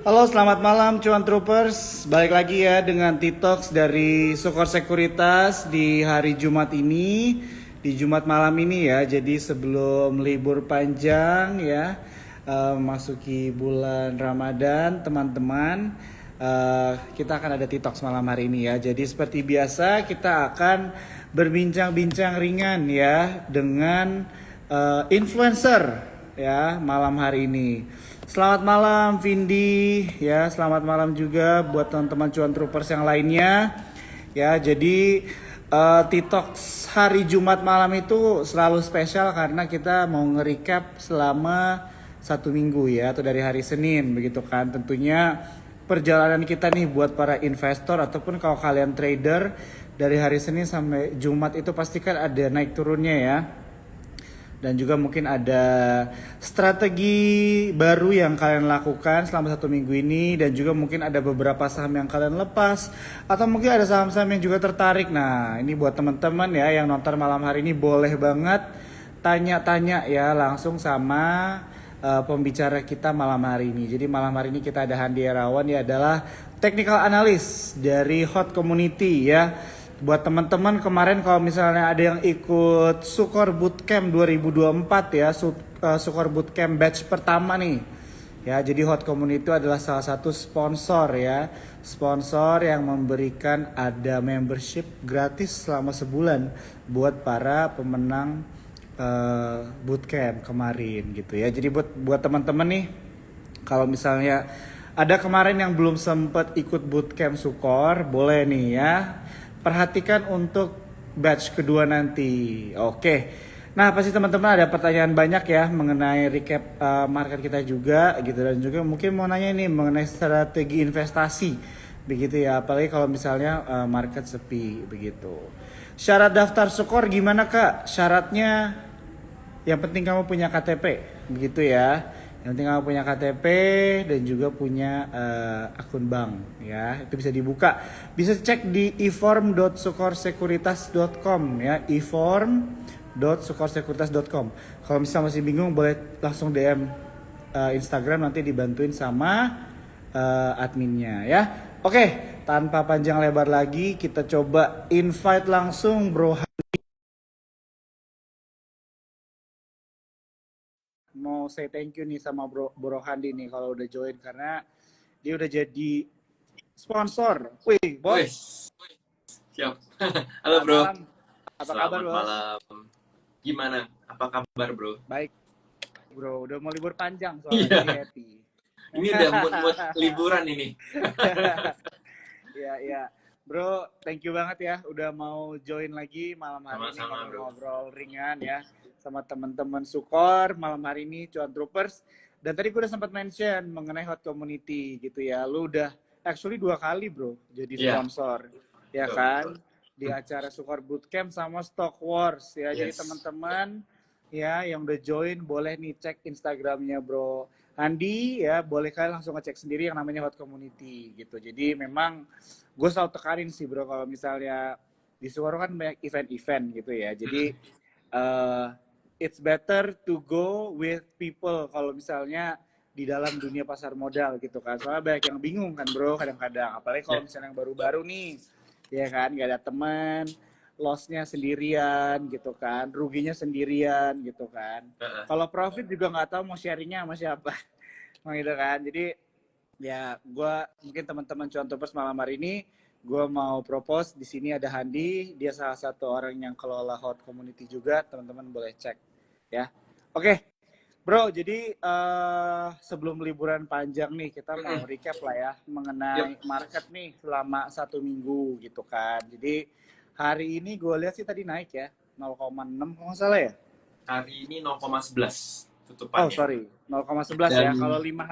Halo, selamat malam Cuan Troopers. Balik lagi ya dengan T-Talks dari Sukor Sekuritas di hari Jumat ini, di Jumat malam ini ya. Jadi sebelum libur panjang ya, masuki bulan Ramadan, teman-teman, kita akan ada T-Talks malam hari ini ya. Jadi seperti biasa kita akan berbincang-bincang ringan ya dengan influencer ya malam hari ini. Selamat malam Vindi ya, selamat malam juga buat teman-teman Cuan Troopers yang lainnya. Ya, jadi T-Talks hari Jumat malam itu selalu spesial karena kita mau nge-recap selama 1 minggu ya, atau dari hari Senin begitu kan. Tentunya perjalanan kita nih buat para investor ataupun kalau kalian trader dari hari Senin sampai Jumat itu pasti kan ada naik turunnya ya. Dan juga mungkin ada strategi baru yang kalian lakukan selama 1 minggu ini. Dan juga mungkin ada beberapa saham yang kalian lepas. Atau mungkin ada saham-saham yang juga tertarik. Nah, ini buat teman-teman ya yang nonton malam hari ini boleh banget tanya-tanya ya langsung sama pembicara kita malam hari ini. Jadi malam hari ini kita ada Handi Irawan, dia adalah technical analyst dari Hot Community ya. Buat teman-teman kemarin kalau misalnya ada yang ikut Sukor Bootcamp 2024 ya, Sukor Bootcamp batch pertama nih. Ya, jadi Hot Community itu adalah salah satu sponsor ya. Sponsor yang memberikan ada membership gratis selama sebulan buat para pemenang bootcamp kemarin gitu ya. Jadi buat teman-teman nih kalau misalnya ada kemarin yang belum sempat ikut bootcamp Sukor, boleh nih ya. Perhatikan untuk batch kedua nanti. Oke. Nah, pasti teman-teman ada pertanyaan banyak ya mengenai recap market kita juga gitu, dan juga mungkin mau nanya nih mengenai strategi investasi begitu ya, apalagi kalau misalnya market sepi begitu. Syarat daftar Sukor gimana Kak? Syaratnya yang penting kamu punya KTP begitu ya. Yang penting kamu punya KTP dan juga punya akun bank ya. Itu bisa dibuka. Bisa cek di eform.sukorsekuritas.com ya, eform.sukorsekuritas.com. Kalau misalnya masih bingung boleh langsung DM Instagram, nanti dibantuin sama adminnya ya. Oke, tanpa panjang lebar lagi kita coba invite langsung Bro. Mau say thank you nih sama Bro Handi nih kalau udah join karena dia udah jadi sponsor. Wih, bos. Wih, siap. Halo bro. Malam. Apa kabar, bos? Malam. Gimana? Apa kabar bro? Baik, bro. Udah mau libur panjang soalnya jadi happy. Ini udah mood liburan ini. Iya. Bro, thank you banget ya udah mau join lagi malam hari ini ngobrol ringan ya sama teman-teman Sukor malam hari ini Cuan Troopers. Dan tadi gue udah sempat mention mengenai Hot Community gitu ya. Lu udah actually 2 kali bro jadi sponsor ya kan di acara Sukor Bootcamp sama Stock Wars ya. Jadi teman-teman ya yang udah join boleh nih cek Instagramnya Bro Andi ya, boleh kalian langsung ngecek sendiri yang namanya Hot Community gitu. Jadi memang gue selalu tekanin sih bro kalau misalnya di Sukor kan banyak event-event gitu ya. Jadi it's better to go with people kalau misalnya di dalam dunia pasar modal gitu kan. Soalnya banyak yang bingung kan bro kadang-kadang. Apalagi kalau misalnya yang baru-baru nih, ya kan gak ada teman, loss-nya sendirian gitu kan, ruginya sendirian gitu kan. Kalau profit juga nggak tahu mau sharingnya sama siapa, gitu kan. Jadi ya gue mungkin teman-teman Cuan Troopers malam hari ini gue mau propose di sini ada Handi, dia salah satu orang yang kelola Hot Community juga, teman-teman boleh cek ya. Oke. Bro, jadi sebelum liburan panjang nih kita mau recap lah ya mengenai market nih selama 1 minggu gitu kan. Jadi hari ini gue lihat sih tadi naik ya 0,6 kalau nggak salah ya. Hari ini 0,11 tutupannya. Oh sorry 0,11 ya. Kalau 5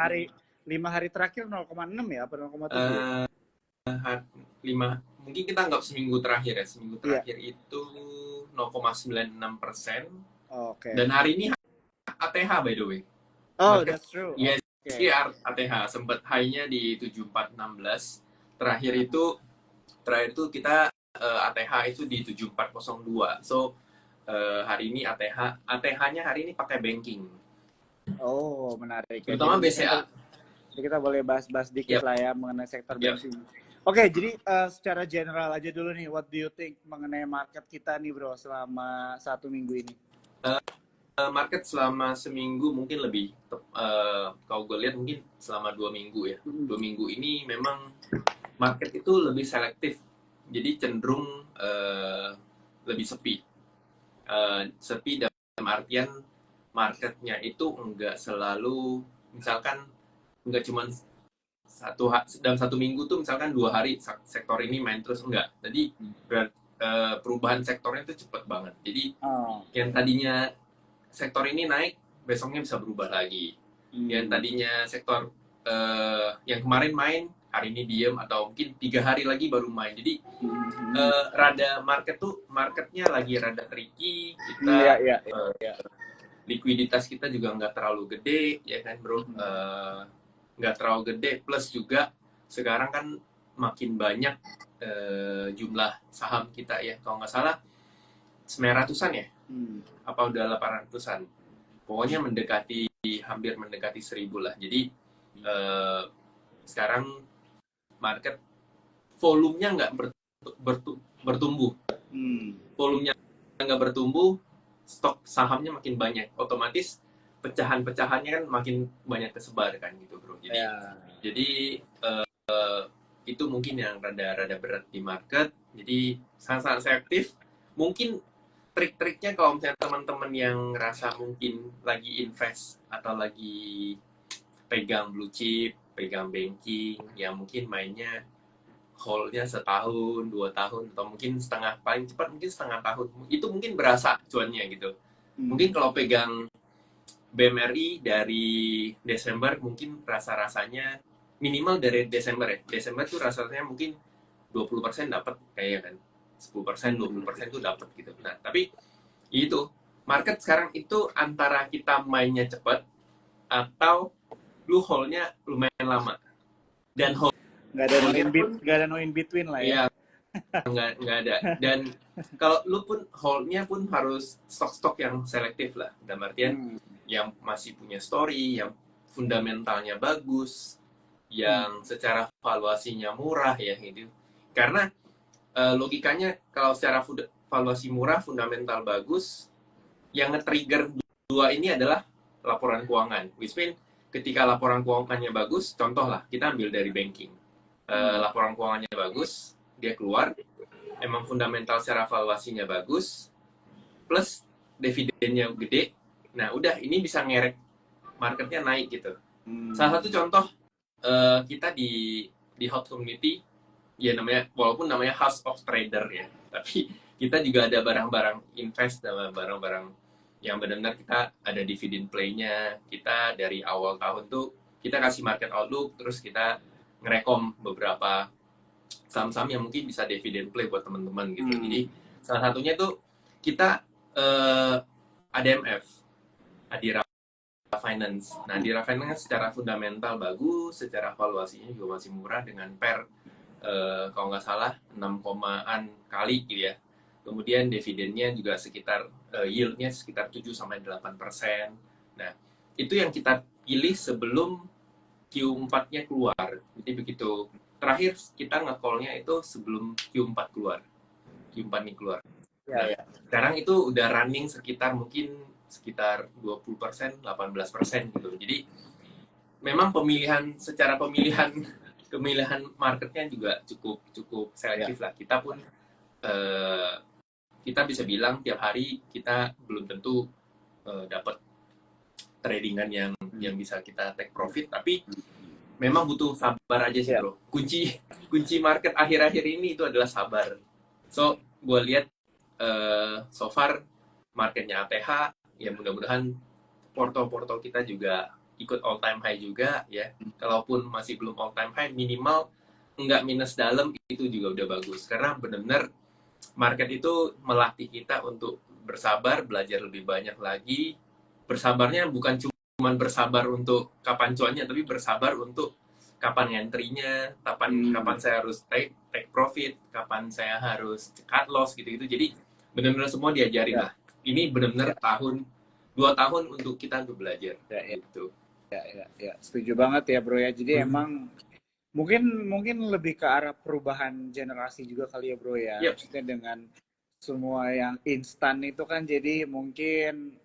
hari terakhir 0,6 ya apa 0,7? 5 mungkin kita anggap seminggu terakhir ya. Seminggu terakhir itu 0,96%. Oke. Dan hari ini ATH by the way. Oh, that's true. Yes, ATH sempat high-nya di 7416. Terakhir itu kita ATH itu di 7402. So hari ini ATH-nya hari ini pakai banking. Oh, menarik. Terutama BCA. Jadi kita boleh bahas-bahas dikit Yap, lah ya mengenai sektor yap. banking. Oke, jadi secara general aja dulu nih, what do you think mengenai market kita nih bro selama 1 minggu ini? Market selama seminggu mungkin lebih, kalau gue lihat mungkin selama 2 minggu ya. 2 minggu ini memang market itu lebih selektif, jadi cenderung lebih sepi. Sepi dalam artian marketnya itu enggak selalu, misalkan enggak cuma dalam 1 minggu tuh misalkan 2 hari sektor ini main terus, enggak. Jadi perubahan sektornya itu cepat banget. Jadi yang tadinya sektor ini naik, besoknya bisa berubah lagi. Yang tadinya sektor yang kemarin main, hari ini diem, atau mungkin 3 hari lagi baru main. Jadi rada marketnya lagi rada tricky. Kita likuiditas kita juga nggak terlalu gede, ya kan bro? Nggak terlalu gede, plus juga sekarang kan makin banyak jumlah saham kita ya, kalau nggak salah 900-an ya, apa udah 800-an, pokoknya hampir mendekati 1.000 lah. Jadi sekarang market volumenya nggak bertumbuh, volumenya nggak bertumbuh, stok sahamnya makin banyak, otomatis pecahan-pecahannya kan makin banyak tersebar kan gitu bro. Jadi itu mungkin yang rada berat di market. Jadi sangat-sangat selektif. Mungkin trik-triknya kalau misalnya teman-teman yang ngerasa mungkin lagi invest atau lagi pegang blue chip, pegang banking, yang mungkin mainnya hold-nya setahun, 2 tahun, atau mungkin paling cepat mungkin setengah tahun, itu mungkin berasa cuannya gitu. Mungkin kalau pegang BMRI dari Desember, mungkin rasa-rasanya minimal dari Desember ya. Desember tuh rasanya mungkin 20% dapat kayaknya kan. 10%, 20% tuh dapat gitu. Nah, tapi itu market sekarang itu antara kita mainnya cepat atau lu hold-nya lumayan lama. Dan hold nggak ada no in between lah ya. Nggak ada. Dan kalau lu pun hold-nya pun harus stok-stok yang selektif lah. Dalam artian yang masih punya story, yang fundamentalnya bagus, yang secara valuasinya murah ya gitu. Karena logikanya kalau secara valuasi murah, fundamental bagus, yang nge-trigger dua ini adalah laporan keuangan. Which mean ketika laporan keuangannya bagus, contoh lah kita ambil dari banking. Laporan keuangannya bagus, dia keluar, emang fundamental secara valuasinya bagus, plus dividennya gede. Nah udah, ini bisa ngerek marketnya naik gitu. Salah satu contoh kita di hot community ya, walaupun namanya House of Trader ya, tapi kita juga ada barang-barang invest, barang-barang yang benar-benar kita ada dividen play-nya. Kita dari awal tahun tuh kita kasih market outlook, terus kita ngerekom beberapa saham-saham yang mungkin bisa dividen play buat teman-teman gitu. Jadi salah satunya tuh kita ADMF, Adira Finance. Nah, Adira Finance secara fundamental bagus, secara valuasinya juga masih murah dengan kalau nggak salah 6,an kali gitu ya. Kemudian dividennya juga sekitar yieldnya sekitar 7-8%. Nah, itu yang kita pilih sebelum Q4-nya keluar. Jadi begitu. Terakhir kita nge-call-nya itu sebelum Q4 keluar. Q4 nih keluar. Sekarang itu udah running sekitar 20%, 18% gitu. Jadi memang secara pemilihan marketnya juga cukup selektif lah. Kita pun kita bisa bilang tiap hari kita belum tentu dapat tradingan yang bisa kita take profit, tapi memang butuh sabar aja sih bro. Kunci market akhir-akhir ini itu adalah sabar. So gue lihat so far marketnya ATH ya, mudah-mudahan porto kita juga ikut all time high juga ya. Kalaupun masih belum all time high, minimal nggak minus dalam, itu juga udah bagus. Karena benar-benar market itu melatih kita untuk bersabar, belajar lebih banyak lagi. Bersabarnya bukan cuma bersabar untuk kapan cuannya, tapi bersabar untuk kapan entry-nya, kapan saya harus take profit, kapan saya harus cut loss gitu-gitu. Jadi benar-benar semua diajarin lah. Ini benar-benar 2 tahun untuk kita untuk belajar gitu. Ya, setuju banget ya bro ya. Jadi Hmm. emang mungkin mungkin lebih ke arah perubahan generasi juga kali ya bro ya. Yep. Maksudnya dengan semua yang instan itu kan jadi mungkin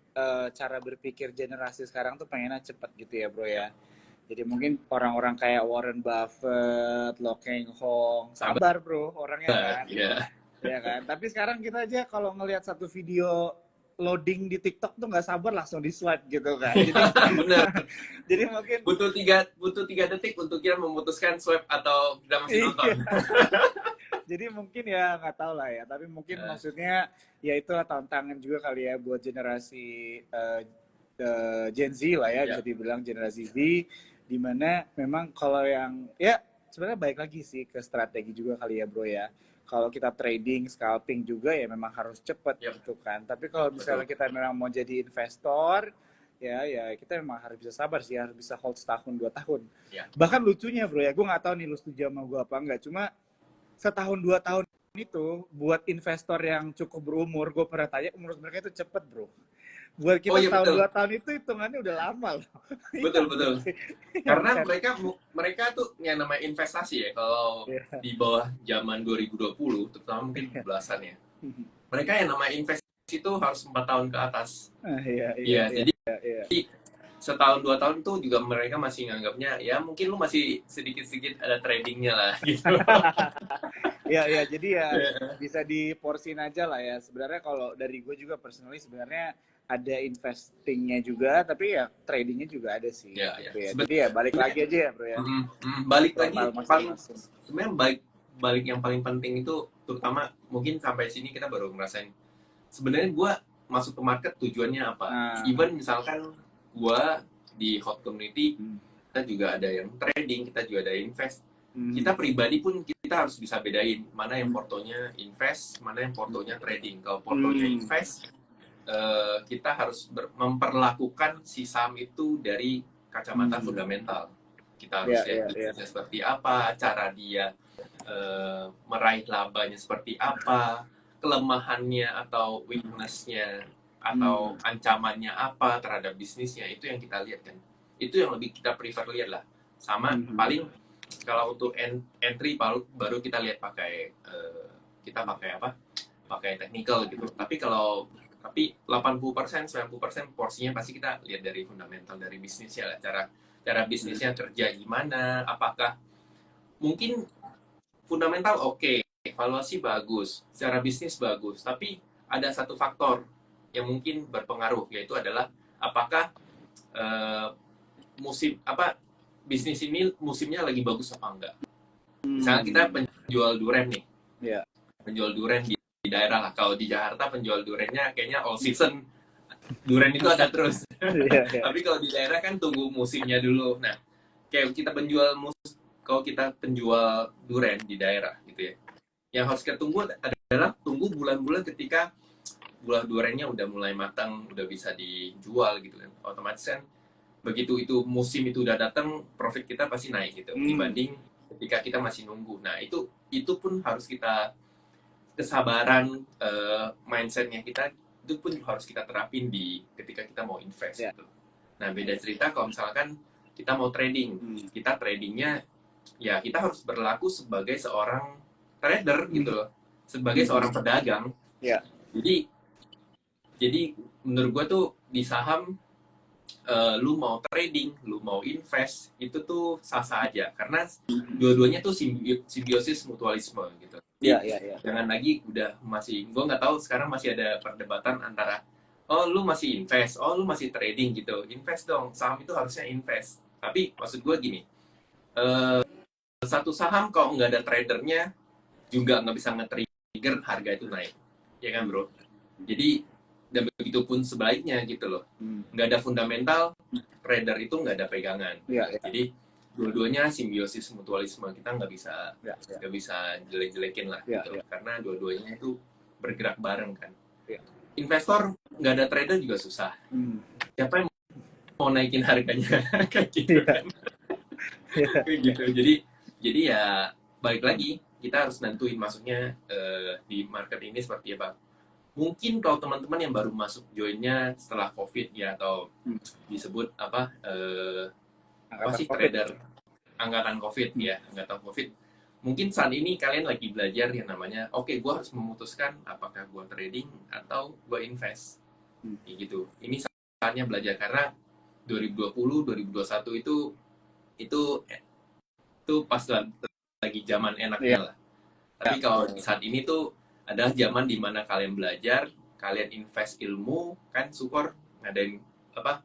cara berpikir generasi sekarang tuh pengennya cepet gitu ya bro Yep. ya. Jadi mungkin orang-orang kayak Warren Buffett, Lo Keng Hong, Sabar sabar bro orangnya kan. ya. Ya kan? Tapi sekarang kita aja kalau ngelihat satu video loading di TikTok tuh nggak sabar langsung di swipe gitu kan. Jadi Bener. jadi mungkin Butuh tiga detik untuk kita memutuskan swipe atau kita masih nonton. iya. Jadi mungkin ya nggak tahu lah ya. Tapi mungkin Ya, maksudnya ya itulah tantangan juga kali ya buat generasi Gen Z lah ya bisa ya, dibilang generasi Z. Dimana memang kalau yang ya sebenarnya baik lagi sih ke strategi juga kali ya bro ya. Kalau kita trading, scalping juga ya memang harus cepet ya, gitu kan. Tapi kalau betul. misalnya kita memang mau jadi investor, ya kita memang harus bisa sabar sih, harus bisa hold setahun 2 tahun. Ya, Bahkan lucunya bro ya, gue nggak tahu nih lu setuju sama gue apa enggak. Cuma setahun 2 tahun itu buat investor yang cukup berumur, gue pernah tanya menurut mereka itu cepet bro. Buat oh kita iya setahun betul, 2 tahun itu hitungannya udah lama loh. Iya betul nggak betul. sih? Iya Karena kan? mereka tuh yang namanya investasi ya, kalau Iya. di bawah zaman 2020, terutama mungkin Iya. belasan ya. Mereka yang namanya investasi itu harus 4 tahun ke atas. Ah, iya, iya, Iya, iya, jadi iya, iya. setahun 2 tahun tuh juga mereka masih nganggapnya ya mungkin lu masih sedikit-sedikit ada tradingnya lah gitu. Iya, iya, jadi ya bisa diporsin aja lah ya. Sebenarnya kalau dari gue juga personally sebenarnya ada investingnya juga, tapi ya tradingnya juga ada sih Ya, ya. gitu ya. Jadi ya balik Sebenarnya lagi aja ya bro ya, balik lagi profile paling masing-masing. sebenarnya balik yang paling penting itu terutama mungkin sampai sini kita baru ngerasain sebenarnya gue masuk ke market tujuannya apa. Nah, Even misalkan gue di hot community hmm, kita juga ada yang trading, kita juga ada invest. hmm, Kita pribadi pun kita harus bisa bedain mana yang hmm, portonya invest, mana yang portonya trading. Kalau portonya hmm, invest, kita harus memperlakukan si saham itu dari kacamata hmm. fundamental. Kita harus Ya, lihat ya, ya. bisnisnya seperti apa, cara dia meraih labanya seperti apa, kelemahannya atau weakness-nya Hmm, atau ancamannya apa terhadap bisnisnya, itu yang kita lihat kan. Itu yang lebih kita prefer lihat lah. Sama hmm, paling kalau untuk entry baru kita lihat pakai kita pakai apa? Pakai technical gitu. Tapi 80% 90% porsinya pasti kita lihat dari fundamental dari bisnisnya lah, cara cara hmm, bisnisnya kerja gimana, apakah mungkin fundamental oke, evaluasi bagus, secara bisnis bagus, tapi ada satu faktor yang mungkin berpengaruh, yaitu adalah apakah eh, musim apa bisnis ini musimnya lagi bagus apa enggak. Misalnya kita hmm. penjual durian nih, Ya, penjual durian di daerah lah. Kalau di Jakarta penjual duriannya kayaknya all season durian itu ada terus. iya, iya. Tapi kalau di daerah kan tunggu musimnya dulu. Nah, kayak kita kalau kita penjual durian di daerah gitu ya, yang harus kita tunggu adalah tunggu bulan-bulan ketika buah duriannya udah mulai matang, udah bisa dijual gitu kan. Otomatis kan begitu itu musim itu udah datang, profit kita pasti naik gitu Hmm, dibanding ketika kita masih nunggu. Nah, itu pun harus kita kesabaran mindsetnya kita itu pun harus kita terapin di ketika kita mau invest ya, gitu. Nah, beda cerita kalau misalkan kita mau trading, hmm, kita tradingnya ya kita harus berlaku sebagai seorang trader gitu hmm, loh, sebagai hmm. seorang pedagang. Ya, Jadi jadi menurut gue tuh di saham lu mau trading, lu mau invest itu tuh sah-sah aja karena dua-duanya tuh simbiosis mutualisme gitu. Jadi ya, ya, ya. jangan lagi udah masih gue nggak tahu sekarang masih ada perdebatan antara oh lu masih invest, oh lu masih trading gitu. Invest dong, saham itu harusnya invest. Tapi maksud gue gini, eh, satu saham kalau nggak ada tradernya juga nggak bisa nge-trigger harga itu naik, ya kan bro? Jadi dan begitu pun sebaliknya gitu loh, Hmm, nggak ada fundamental, trader itu nggak ada pegangan ya, gitu. ya, Jadi dua-duanya simbiosis mutualisme, kita ya, ya, nggak bisa jelek-jelekin lah ya, gitu ya, karena dua-duanya itu bergerak bareng kan. ya. Investor nggak ada trader juga susah, Hmm, siapa yang mau naikin harganya kayak gitu ya, kan. ya, Kayak gitu. Jadi ya balik lagi kita harus nentuin maksudnya di market ini seperti apa. mungkin kalau teman-teman yang baru masuk joinnya setelah COVID ya, atau disebut apa Angkatan sih, COVID. trader angkatan COVID ya, angkatan COVID. Mungkin saat ini kalian lagi belajar yang namanya, oke, gue harus memutuskan apakah gue trading atau gue invest. Kayak gitu. Ini saatnya belajar karena 2020, 2021 itu pas lagi zaman enaknya lah. Tapi kalau saat ini tuh adalah zaman dimana kalian belajar, kalian invest ilmu, kan Sukor ngadain apa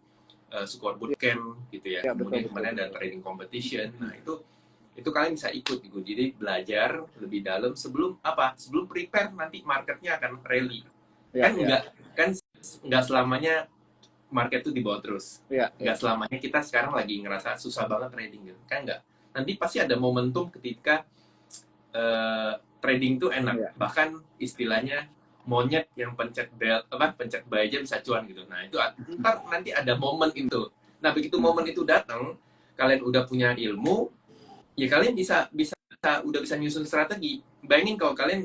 Sukor Bootcamp gitu ya. Kemudian kemarin ada trading competition. Nah itu kalian bisa ikut gitu. Jadi belajar lebih dalam sebelum prepare nanti marketnya akan rally. Kan nggak selamanya market itu di bawah terus. Nggak selamanya kita sekarang lagi ngerasa susah banget trading gitu. Kan nggak. Nanti pasti ada momentum ketika trading tuh enak. Bahkan istilahnya monyet yang pencet buy aja bisa cuan gitu. Nah, itu ntar nanti ada momen itu. Nah, begitu momen itu datang, kalian udah punya ilmu, ya kalian udah bisa nyusun strategi. Bayangin kalau kalian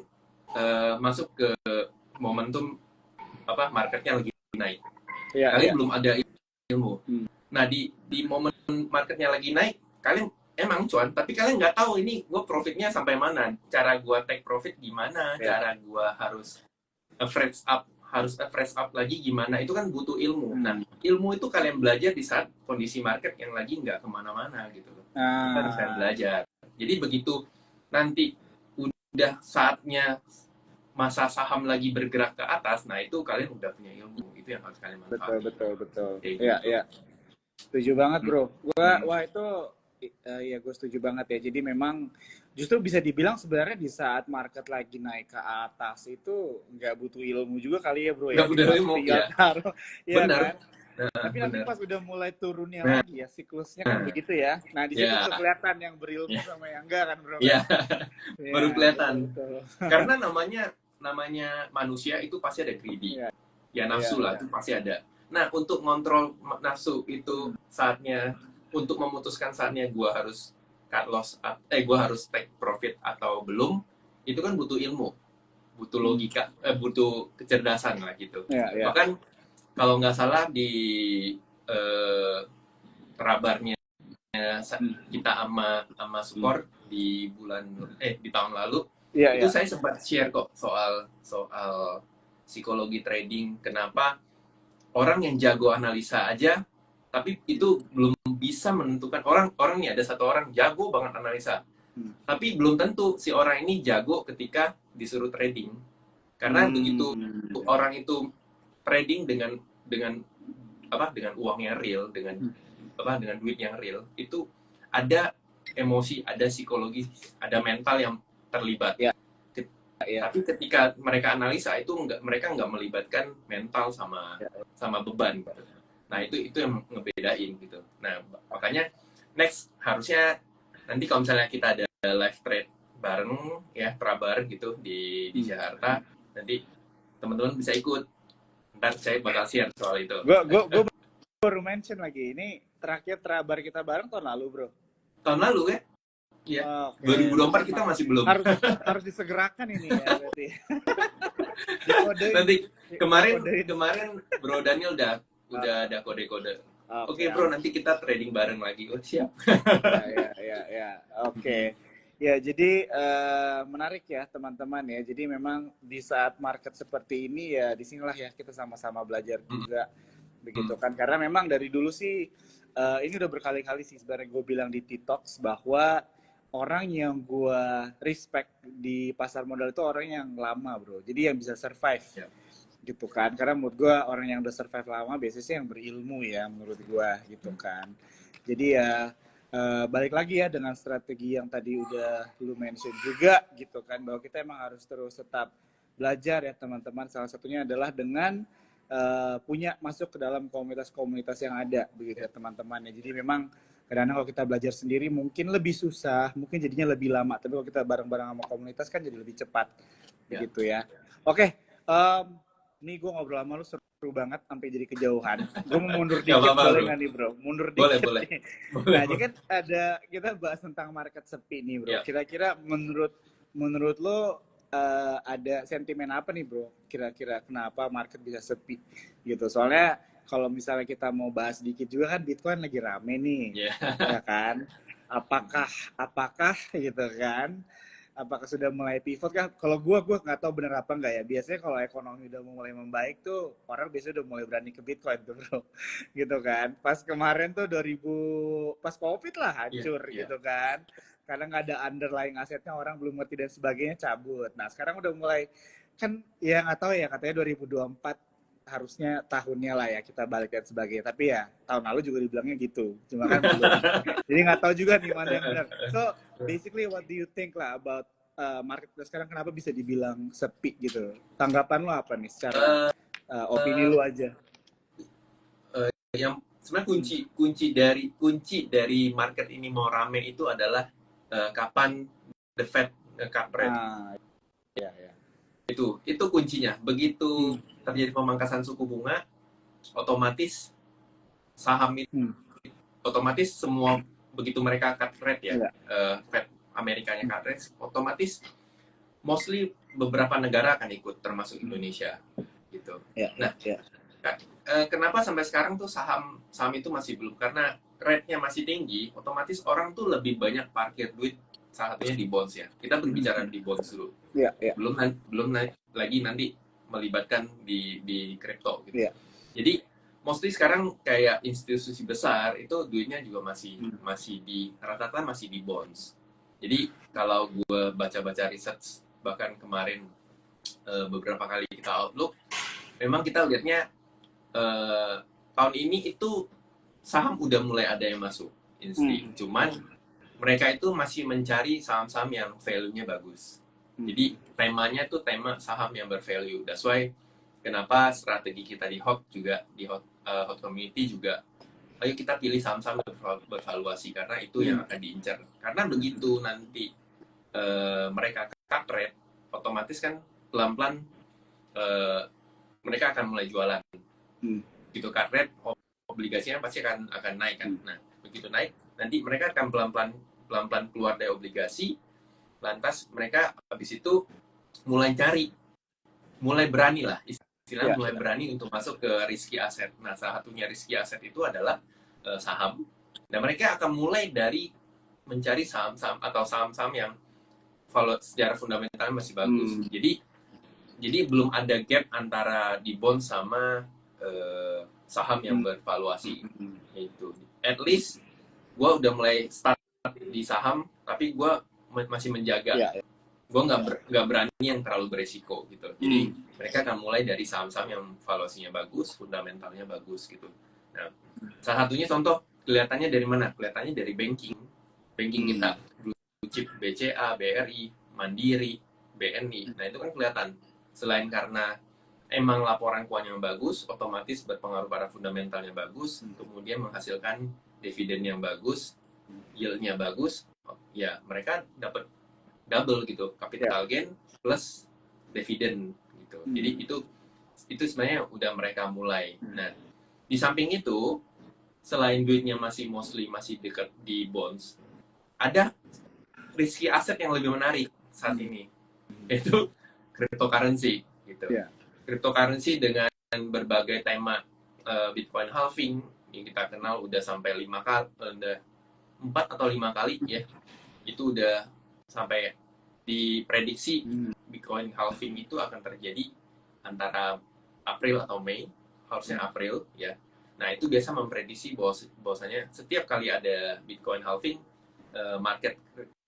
masuk ke momentum marketnya lagi naik. Kalian belum ada ilmu. Nah, di momen marketnya lagi naik, kalian emang cuan, tapi kalian nggak tahu ini gue profitnya sampai mana, cara gue take profit gimana, cara gue harus average up lagi gimana, itu kan butuh ilmu. Nah, ilmu itu kalian belajar di saat kondisi market yang lagi nggak kemana-mana gitu loh. Kita harus kalian belajar. Jadi begitu nanti udah saatnya masa saham lagi bergerak ke atas, nah itu kalian udah punya ilmu, itu yang harus kalian manfaatkan. Betul. Iya. Setuju banget bro. Wah itu ya gue setuju banget ya. Jadi memang justru bisa dibilang sebenarnya di saat market lagi naik ke atas itu nggak butuh ilmu juga kali ya bro ya. Nggak butuh ilmu ya. Benar. Kan? Tapi nanti pas udah mulai turunnya lagi ya, siklusnya kan begitu ya. Nah di situ tuh kelihatan yang berilmu sama yang enggak kan bro. Iya. Baru kelihatan. Betul. Karena namanya manusia itu pasti ada greedy. Ya nafsu lah itu pasti ada. Nah, untuk ngontrol nafsu itu saatnya, untuk memutuskan saatnya gue harus cut loss, gue harus take profit atau belum, itu kan butuh ilmu, butuh logika, butuh kecerdasan lah gitu. Bahkan kalau nggak salah di rabarnya kita sama Sukor di tahun lalu, itu saya sempat share kok soal psikologi trading, kenapa orang yang jago analisa aja, tapi itu belum bisa menentukan. Orang nih, ada satu orang jago banget analisa, tapi belum tentu si orang ini jago ketika disuruh trading. Karena begitu orang itu trading dengan uang yang real, dengan duit yang real, itu ada emosi, ada psikologi, ada mental yang terlibat. Tapi ketika mereka analisa itu mereka nggak melibatkan mental sama beban. Nah itu yang ngebedain gitu. Nah makanya next harusnya nanti kalau misalnya kita ada live trade bareng ya, Trabar gitu di Jakarta, nanti teman-teman bisa ikut. Ntar saya bakal share soal itu. Gue baru mention lagi, ini terakhir Trabar kita bareng tahun lalu bro. Tahun lalu kan? Iya. 2024 kita masih belum. Harus disegerakan ini ya berarti. Nanti kemarin Bro Daniel udah ada kode-kode. Oke bro, nanti kita trading bareng lagi. Oh siap. Ya. Oke. Ya jadi menarik ya teman-teman ya. Jadi memang di saat market seperti ini ya disinilah ya kita sama-sama belajar juga begitu kan. Karena memang dari dulu sih ini udah berkali-kali sih sebenarnya gue bilang di TikTok bahwa orang yang gue respect di pasar modal itu orang yang lama bro, jadi yang bisa survive gitu kan. Karena menurut gue orang yang udah survive lama biasanya yang berilmu ya menurut gue gitu kan. Jadi ya balik lagi ya dengan strategi yang tadi udah lu mention juga gitu kan, bahwa kita emang harus terus tetap belajar ya teman-teman. Salah satunya adalah dengan masuk ke dalam komunitas-komunitas yang ada begitu ya teman-teman ya. Jadi memang kadang-kadang kalau kita belajar sendiri mungkin lebih susah, mungkin jadinya lebih lama. Tapi kalau kita bareng-bareng sama komunitas kan jadi lebih cepat begitu ya. Oke, nih gue ngobrol sama lu seru banget sampai jadi kejauhan. Gue mau mundur dikit, boleh nggak nih bro? Mundur dikit. Boleh. Nah, jadi kan kita bahas tentang market sepi nih bro. Kira-kira menurut lo ada sentimen apa nih bro? Kira-kira kenapa market bisa sepi gitu? Soalnya kalau misalnya kita mau bahas dikit juga kan Bitcoin lagi rame nih, Ya. ya kan? Apakah apakah gitu kan? Apakah sudah mulai pivot kan? Kalau gua nggak tahu bener apa enggak ya. Biasanya kalau ekonomi udah mulai membaik tuh orang biasanya udah mulai berani ke Bitcoin tuh bro, gitu kan? Pas kemarin tuh 2000 pas COVID lah Iya, hancur iya. gitu kan? Karena nggak ada underlying asetnya, orang belum ngerti dan sebagainya, cabut. Nah sekarang udah mulai kan, ya nggak tahu ya, katanya 2024 harusnya tahunnya lah ya kita balik dan sebagainya, tapi ya tahun lalu juga dibilangnya gitu, cuma kan belum, jadi nggak tahu juga nih mana yang benar. So basically what do you think lah about market sekarang, kenapa bisa dibilang sepi gitu? Tanggapan lo apa nih secara opini lo aja? Yang sebenarnya Hmm. kunci dari market ini mau rame itu adalah kapan the Fed cut rate. Ah, ya ya. Itu kuncinya. Begitu Hmm. terjadi pemangkasan suku bunga, otomatis saham itu Hmm. otomatis semua, begitu mereka cut rate ya, Ya. Fed Amerikanya cut rate, otomatis mostly beberapa negara akan ikut, termasuk Indonesia gitu. Ya, ya, Nah, ya. kenapa sampai sekarang tuh saham itu masih belum? Karena rate-nya masih tinggi, otomatis orang tuh lebih banyak parkir duit, salah satunya di bonds ya. Kita berbicara di bonds dulu. Ya, ya, Belum lagi nanti melibatkan di kripto gitu. ya. Jadi mostly sekarang kayak institusi besar itu duitnya juga masih di rata-rata masih di bonds. Jadi kalau gue baca-baca research bahkan kemarin beberapa kali kita outlook, memang kita lihatnya tahun ini itu saham udah mulai ada yang masuk insti. Cuman mereka itu masih mencari saham-saham yang value-nya bagus. Jadi temanya tuh tema saham yang bervalue. That's why kenapa strategi kita di Hot juga, di Hot Community juga, ayo kita pilih saham-saham bervaluasi, karena itu yang akan diincar. Karena begitu nanti mereka cut rate, otomatis kan pelan-pelan mereka akan mulai jualan. Gitu cut rate, obligasinya pasti akan naik kan. Nah, begitu naik, nanti mereka akan pelan-pelan keluar dari obligasi, lantas mereka habis itu mulai berani lah, istilahnya mulai berani untuk masuk ke risky aset. Nah, salah satunya risky aset itu adalah saham. Dan mereka akan mulai dari mencari saham-saham atau saham-saham yang secara fundamental masih bagus. Jadi belum ada gap antara di bond sama saham yang bervaluasi. Itu. At least gue udah mulai start di saham, tapi gue masih menjaga. Gue nggak berani yang terlalu beresiko gitu. Jadi mereka akan mulai dari saham-saham yang valuasinya bagus, fundamentalnya bagus gitu. Nah, salah satunya contoh kelihatannya dari mana? Kelihatannya dari banking kita, blue chip BCA, BRI, Mandiri, BNI. Nah itu kan kelihatan. Selain karena emang laporan keuangan yang bagus, otomatis berpengaruh pada fundamentalnya bagus, kemudian menghasilkan dividen yang bagus, yield-nya bagus, ya mereka dapat double gitu, capital gain plus dividen gitu. Jadi itu sebenarnya udah mereka mulai. Nah, di samping itu, selain duitnya mostly masih dekat di bonds, ada risky aset yang lebih menarik saat ini, yaitu cryptocurrency gitu. Cryptocurrency dengan berbagai tema, Bitcoin halving yang kita kenal udah sampai 5 kali, udah 4 atau 5 kali ya, itu udah sampai diprediksi Bitcoin halving itu akan terjadi antara April atau Mei, harusnya April ya. Nah itu biasa memprediksi bahwasanya setiap kali ada Bitcoin halving, market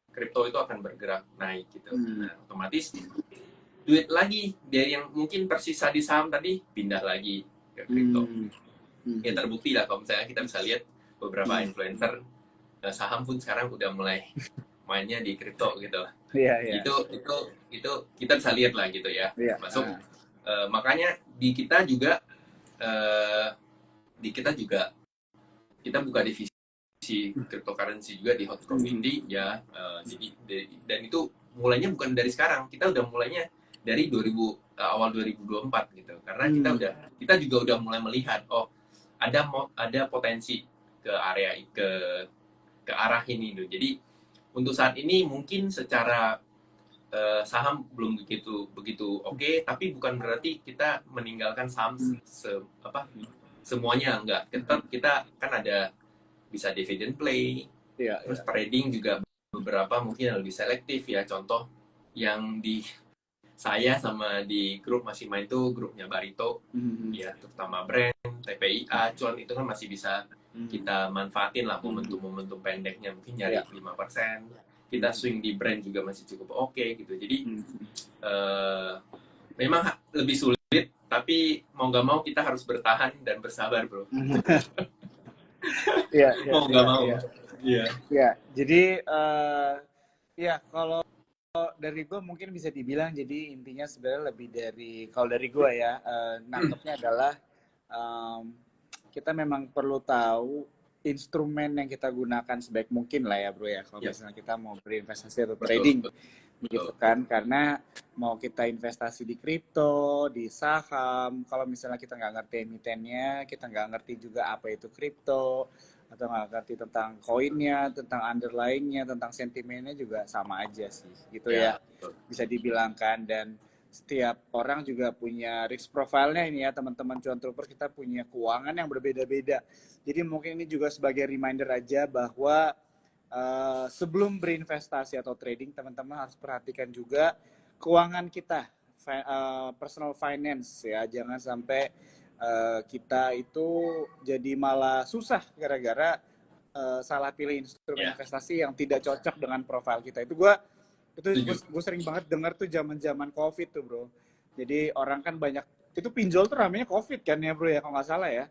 kripto itu akan bergerak naik gitu. Nah otomatis duit lagi dari yang mungkin tersisa di saham tadi pindah lagi ke kripto. Ya terbukti lah kalau misalnya kita bisa lihat beberapa influencer saham pun sekarang udah mulai mainnya di kripto gitu. Itu kita bisa lihat lah gitu ya. Masuk makanya di kita juga kita buka divisi cryptocurrency juga di Hot Community ya. Jadi dan itu mulainya bukan dari sekarang, kita udah mulainya dari awal 2024 gitu. Karena kita juga udah mulai melihat ada potensi ke arah ini. Jadi untuk saat ini mungkin secara saham belum begitu oke, tapi bukan berarti kita meninggalkan saham semuanya, enggak. Tetap kita kan ada bisa dividend play, Iya, terus iya. trading juga beberapa mungkin yang lebih selektif ya. Contoh yang di saya sama di grup masih main tuh grupnya Barito, ya terutama brand, TPIA, cuan itu kan masih bisa kita manfaatin lah momentum-momentum pendeknya, mungkin nyari Iya. 5%. Kita swing di brand juga masih cukup oke gitu. Jadi memang lebih sulit, tapi mau nggak mau kita harus bertahan dan bersabar, bro. Iya, iya, Mau nggak iya, mau. iya. Iya. Iya, jadi ya kalau dari gue mungkin bisa dibilang jadi intinya sebenarnya lebih dari kalau dari gue ya nangkepnya adalah em, kita memang perlu tahu instrumen yang kita gunakan sebaik mungkin lah ya bro ya kalau Yap, misalnya kita mau berinvestasi atau betul, trading betul. begitu kan karena mau kita investasi di kripto di saham kalau misalnya kita nggak ngerti emitennya kita nggak ngerti juga apa itu kripto atau nggak ngerti tentang koinnya tentang underlyingnya tentang sentimennya juga sama aja sih gitu ya Ya, betul. bisa dibilangkan dan setiap orang juga punya risk profile-nya ini ya teman-teman cuan trooper kita punya keuangan yang berbeda-beda jadi mungkin ini juga sebagai reminder aja bahwa sebelum berinvestasi atau trading teman-teman harus perhatikan juga keuangan kita personal finance ya jangan sampai kita itu jadi malah susah gara-gara salah pilih instrumen Ya, investasi yang tidak cocok dengan profil kita itu setuju. gue sering banget dengar tuh zaman covid tuh bro jadi orang kan banyak itu pinjol tuh namanya covid kan ya bro ya kalau nggak salah ya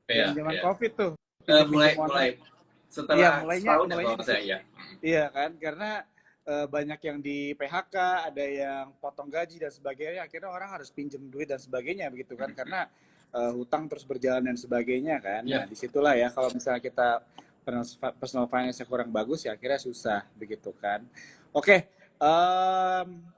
Ya, zaman ya. covid tuh pinjem-pinjem Mulai online. Iya, setelah setahun ya kalau mulainya di saya situ. ya. Iya kan, karena banyak yang di PHK, ada yang potong gaji dan sebagainya. Akhirnya orang harus pinjem duit dan sebagainya begitu kan, karena hutang terus berjalan dan sebagainya kan. Nah, Ya, disitulah ya kalau misalnya kita personal finance kurang bagus ya akhirnya susah begitu kan. Oke,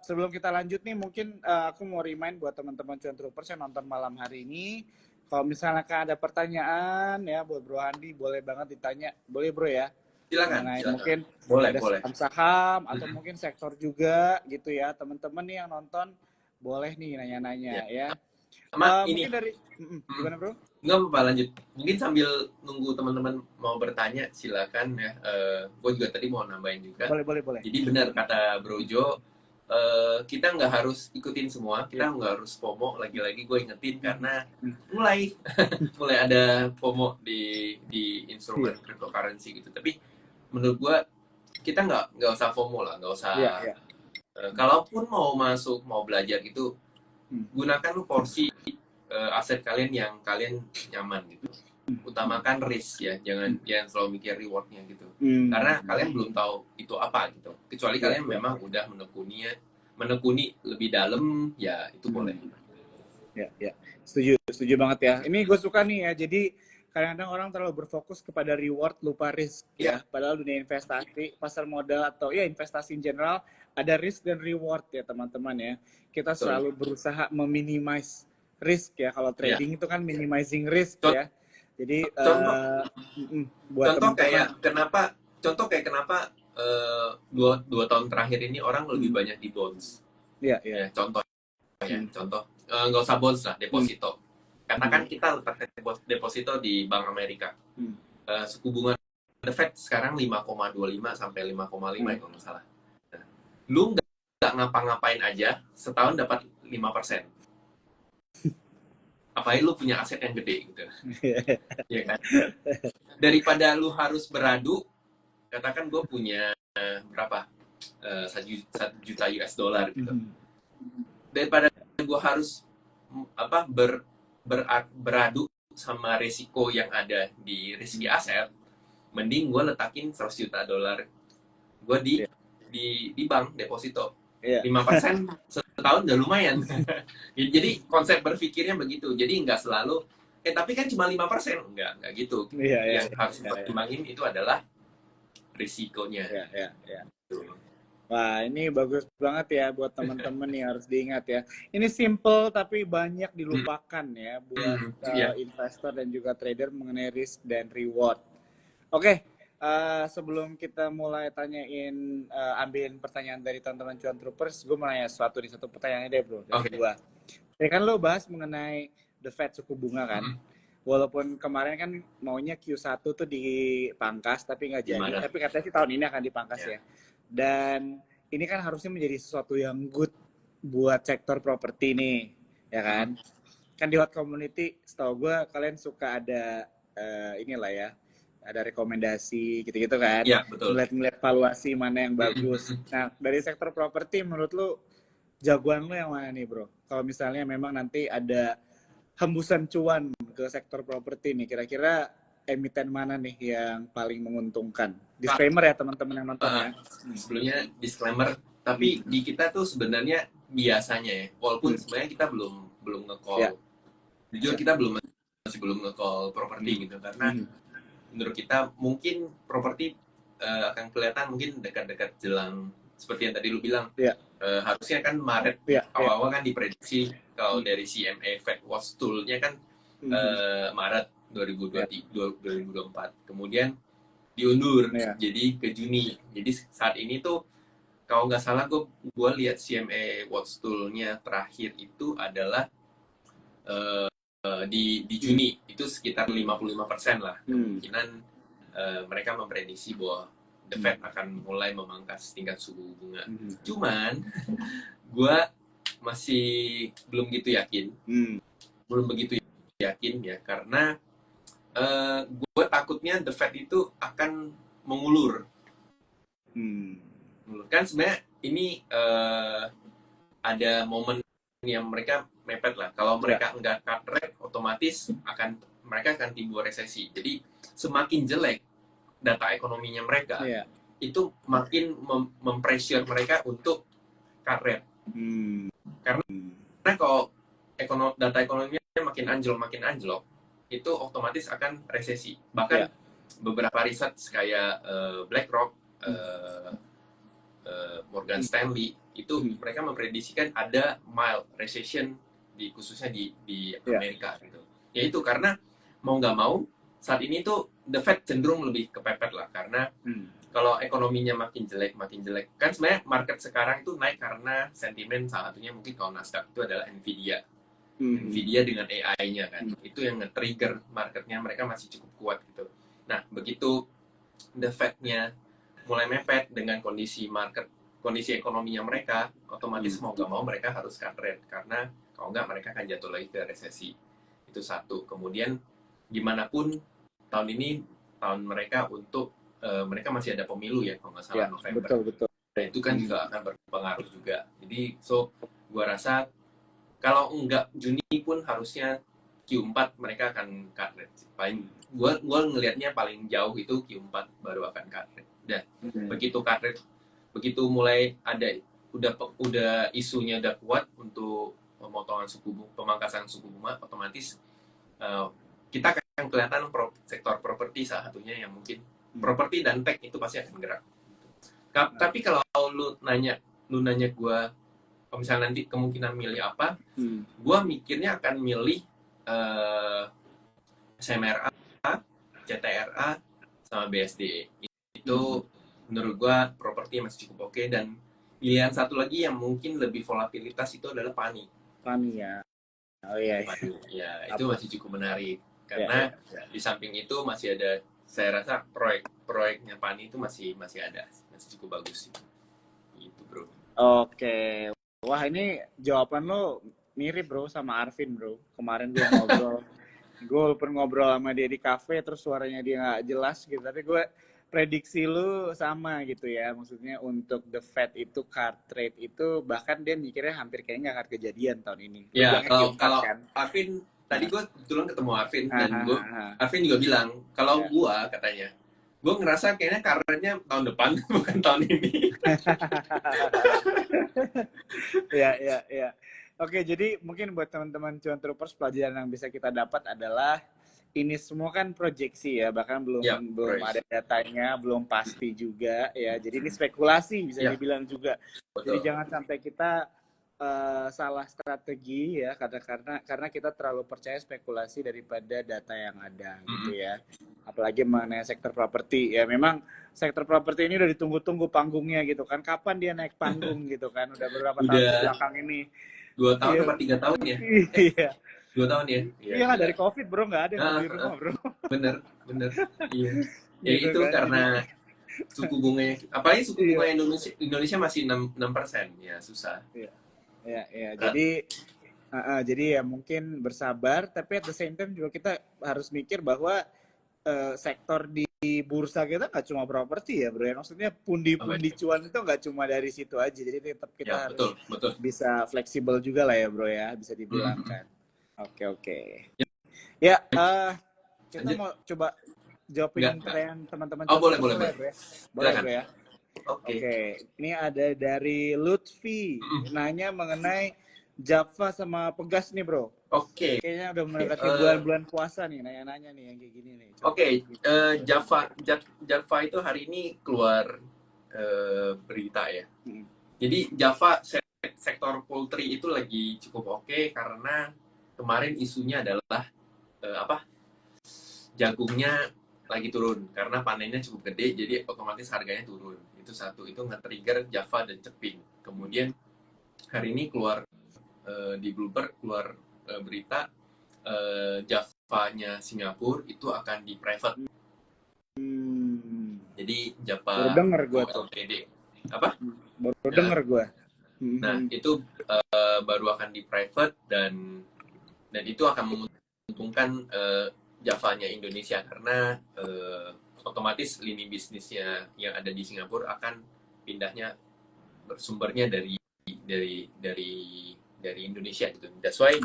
sebelum kita lanjut nih mungkin aku mau remind buat teman-teman cuan troopers yang nonton malam hari ini kalau misalnya ada pertanyaan ya buat Bro Andi boleh banget ditanya, boleh Bro ya silakan, mengenai silakan. mungkin Boleh, ada boleh. saham atau mungkin sektor juga gitu ya teman-teman nih yang nonton boleh nih Ya. nanya-nanya ya. Sama ini, Mungkin dari hmm, gimana Bro? nggak apa-apa lanjut. Mungkin sambil nunggu teman-teman mau bertanya, silakan ya. Gue juga tadi mau nambahin juga. Boleh boleh boleh. Jadi benar kata Bro Jo, kita nggak harus ikutin semua, Ya. kita nggak harus FOMO. Lagi-lagi gue ingetin Mm, karena mm, mulai mulai ada FOMO di Iya instrumen cryptocurrency gitu. Tapi menurut gue kita nggak usah FOMO lah, nggak usah. iya iya. Kalaupun mau masuk, mau belajar gitu, Mm, gunakan porsi aset kalian yang kalian nyaman gitu. Utamakan risk ya, jangan selalu mikir rewardnya gitu. Karena kalian belum tahu itu apa gitu. Kecuali Iya kalian iya. memang udah menekuni lebih dalam, ya itu boleh. Ya, ya. Setuju banget ya. Ini gue suka nih ya. Jadi kadang-kadang orang terlalu berfokus kepada reward, lupa risk ya. Ya, Padahal dunia investasi, pasar modal atau ya investasi in general ada risk dan reward ya teman-teman ya. Kita betul. selalu berusaha meminimize risk ya. Kalau Ya. trading itu kan minimizing risk ya. Jadi Contoh, buat teman-teman. contoh kayak kenapa dua tahun terakhir ini orang lebih banyak di bonds. Iya, iya. Ya, contoh nggak usah bonds lah, deposito. Katakan kita letakkan deposito di Bank Amerika. Suku bunga The Fed sekarang 5,25 sampai 5,5 ya kalau nggak salah. Nah, lu nggak ngapa-ngapain aja, setahun dapat 5%. Apalagi lu punya aset yang gede gitu. Ya kan? Daripada lu harus beradu, katakan gue punya berapa? 1 juta US dollar gitu. Daripada gue harus beradu sama resiko yang ada di risky aset, mending gue letakin 100 juta dolar gue di bank deposito. 5% setahun udah lumayan. Jadi konsep berpikirnya begitu. Jadi nggak selalu tapi kan cuma 5%. Nggak gitu. Yang harus dipertimbangin itu adalah risikonya. Wah, ini bagus banget ya buat teman-teman nih harus diingat ya. Ini simple tapi banyak dilupakan ya buat investor dan juga trader mengenai risk dan reward. Oke, Sebelum kita mulai tanyain, ambilin pertanyaan dari teman-teman Cuan Troopers, gue mau nanya sesuatu di satu pertanyaan deh bro, dari Oke. gue. Ya kan lo bahas mengenai the Fed suku bunga kan? Hmm, Walaupun kemarin kan maunya Q1 tuh dipangkas, tapi nggak jadi. gimana? Tapi katanya sih tahun ini akan dipangkas Ya. ya. Dan ini kan harusnya menjadi sesuatu yang good buat sektor properti nih, ya Hmm, kan? Kan di Hot Community, setahu gue kalian suka ada inilah ya, ada rekomendasi gitu-gitu kan, ya betul. ngeliat-ngeliat valuasi mana yang Hmm, hmm, bagus. hmm. Nah, dari sektor properti menurut lu jagoan lu yang mana nih bro? Kalau misalnya memang nanti ada hembusan cuan ke sektor properti nih, kira-kira emiten mana nih yang paling menguntungkan? Kak, Disclaimer ya teman-teman yang nonton ya. sebelumnya disclaimer, Hmm. tapi di kita tuh sebenarnya biasanya ya, walaupun Hmm. sebenarnya kita belum belum Ya, nge-call, jujur ya. kita masih belum nge-call properti Hmm. gitu, karena Hmm. menurut kita mungkin properti akan kelihatan mungkin dekat-dekat jelang seperti yang tadi lu bilang. Ya, Harusnya kan Maret ya, ya. awal-awal kan diprediksi kalau Hmm. dari CMA Fed Watch Tool-nya kan Hmm. Maret Ya, 2024. Kemudian diundur ya. jadi ke Juni. Jadi saat ini tuh kalau nggak salah gue lihat CMA Watch Tool-nya terakhir itu adalah di Juni, itu sekitar 55% lah Hmm. kemungkinan mereka memprediksi bahwa The Fed akan mulai memangkas tingkat suku bunga. Hmm. Cuman gue masih belum gitu yakin, Hmm. belum begitu yakin ya, karena gue takutnya The Fed itu akan mengulur. Hmm. Kan sebenarnya ini ada momen yang mereka mepet lah. Kalau Ya, mereka nggak cut rate, otomatis mereka akan timbul resesi. Jadi semakin jelek data ekonominya mereka, ya. itu makin mempressure mereka untuk cut rate. Hmm. Karena kalau data ekonominya makin anjlok, itu otomatis akan resesi. Bahkan Ya. beberapa riset kayak BlackRock, Morgan Stanley, itu mereka memprediksikan ada mild recession khususnya di Ya. Amerika gitu. Ya itu karena mau nggak mau saat ini tuh The Fed cenderung lebih kepepet lah, karena kalau ekonominya makin jelek kan sebenarnya market sekarang itu naik karena sentimen, salah satunya mungkin kalau Nasdaq itu adalah Nvidia. Nvidia dengan AI-nya kan, itu yang nge-trigger marketnya, mereka masih cukup kuat gitu. Nah, begitu The Fed-nya mulai mepet dengan kondisi ekonominya mereka, otomatis mau nggak mau mereka harus cut rate, karena kalau nggak mereka akan jatuh lagi ke resesi. Itu satu. Kemudian gimana pun tahun ini tahun mereka untuk mereka masih ada pemilu ya kalau nggak salah, Ya, November. betul. Nah, itu kan juga akan berpengaruh juga. Jadi gua rasa kalau enggak Juni pun harusnya Q4 mereka akan cut rate. Paling gua ngelihatnya paling jauh itu Q4 baru akan cut rate. Dan begitu cut rate, begitu mulai ada udah isunya udah kuat untuk pemangkasan suku bunga, otomatis kita akan kelihatan sektor properti salah satunya yang mungkin properti dan tech itu pasti akan bergerak. Tapi kalau lu nanya gue, kalau misalnya nanti kemungkinan milih apa, gue mikirnya akan milih SMRA, CTRA, sama BSD. Itu menurut gue properti masih cukup oke. Dan pilihan satu lagi yang mungkin lebih volatilitas itu adalah PANI. PANI ya. Oh iya. PANI. Ya, itu masih cukup menarik. Karena di samping itu masih ada, saya rasa proyeknya PANI itu masih ada, masih cukup bagus sih. Gitu bro. Oke. Wah ini jawaban lo mirip bro sama Arvin bro. Kemarin gue walaupun ngobrol sama dia di kafe, terus suaranya dia nggak jelas gitu, tapi gue prediksi lu sama gitu ya. Maksudnya untuk The Fed itu cut rate itu bahkan dia mikirnya hampir kayaknya nggak akan kejadian tahun ini. Lu Ya, bilangnya Q4 kalau kan? Arvin, tadi gue kebetulan ketemu Arvin, dan Hahaha. Arvin juga bilang, kalau gue katanya, gue ngerasa kayaknya karirnya tahun depan, bukan tahun ini. Ya. Oke, jadi mungkin buat teman-teman Cuan Troopers, pelajaran yang bisa kita dapat adalah ini semua kan proyeksi ya, bahkan belum ada datanya, belum pasti juga ya. Jadi ini spekulasi bisa dibilang juga. Betul. Jadi jangan sampai kita salah strategi ya karena kita terlalu percaya spekulasi daripada data yang ada gitu Mm-mm. ya. Apalagi mengenai sektor properti ya memang sektor properti ini udah ditunggu-tunggu panggungnya gitu kan. Kapan dia naik panggung gitu kan? Udah beberapa tahun ke Udah belakang ini. 2 tahun Iya. apa 3 tahun ya? Iya. 2 tahun ya? Iya, Iya lah gila. dari Covid bro nggak ada yang Ah, beli ah, rumah bro. bener, bener. Iya. Ya Gitu itu kan. Jadi karena suku bunga, apalagi suku bunga iya. Indonesia masih 6%, ya susah. Iya. Iya, iya. Berat. Jadi ya mungkin bersabar, tapi at the same time juga kita harus mikir bahwa sektor di bursa kita nggak cuma properti ya bro ya. Maksudnya Apa pundi-pundi itu? cuan itu nggak cuma dari situ aja. Jadi tetap kita Ya, harus betul, betul. bisa fleksibel juga lah ya bro ya, bisa dibilang Mm-mm. kan. Oke, oke. Ya, kita Lanjut. mau coba jawabin Enggak. pertanyaan teman-teman Oh, boleh, chatbox boleh, boleh ya boleh. bro ya? Boleh Silakan. bro ya? Oke. Oke, ini ada dari Lutfi Mm-mm. nanya mengenai Java sama Pegas nih bro. Oke. Ini kayaknya udah mendekati Eh, bulan-bulan puasa nih, nanya-nanya nih yang kayak gini nih. Coba Oke, gimana nih? Java itu hari ini keluar berita ya. Hmm. Jadi Java sektor poultry itu lagi cukup oke karena kemarin isunya adalah apa? Jagungnya lagi turun karena panennya cukup gede, jadi otomatis harganya turun. Itu satu, itu nge-trigger Java dan Ceping. Kemudian hari ini keluar di Bloomberg keluar berita Javanya Singapura itu akan di private. Hmm. Jadi Baru Java denger gue tuh. OLTD apa? Baru Ya. denger gue. Nah, itu baru akan di private dan itu akan menguntungkan Javanya Indonesia karena otomatis lini bisnisnya yang ada di Singapura akan pindahnya bersumbernya dari Indonesia gitu. That's why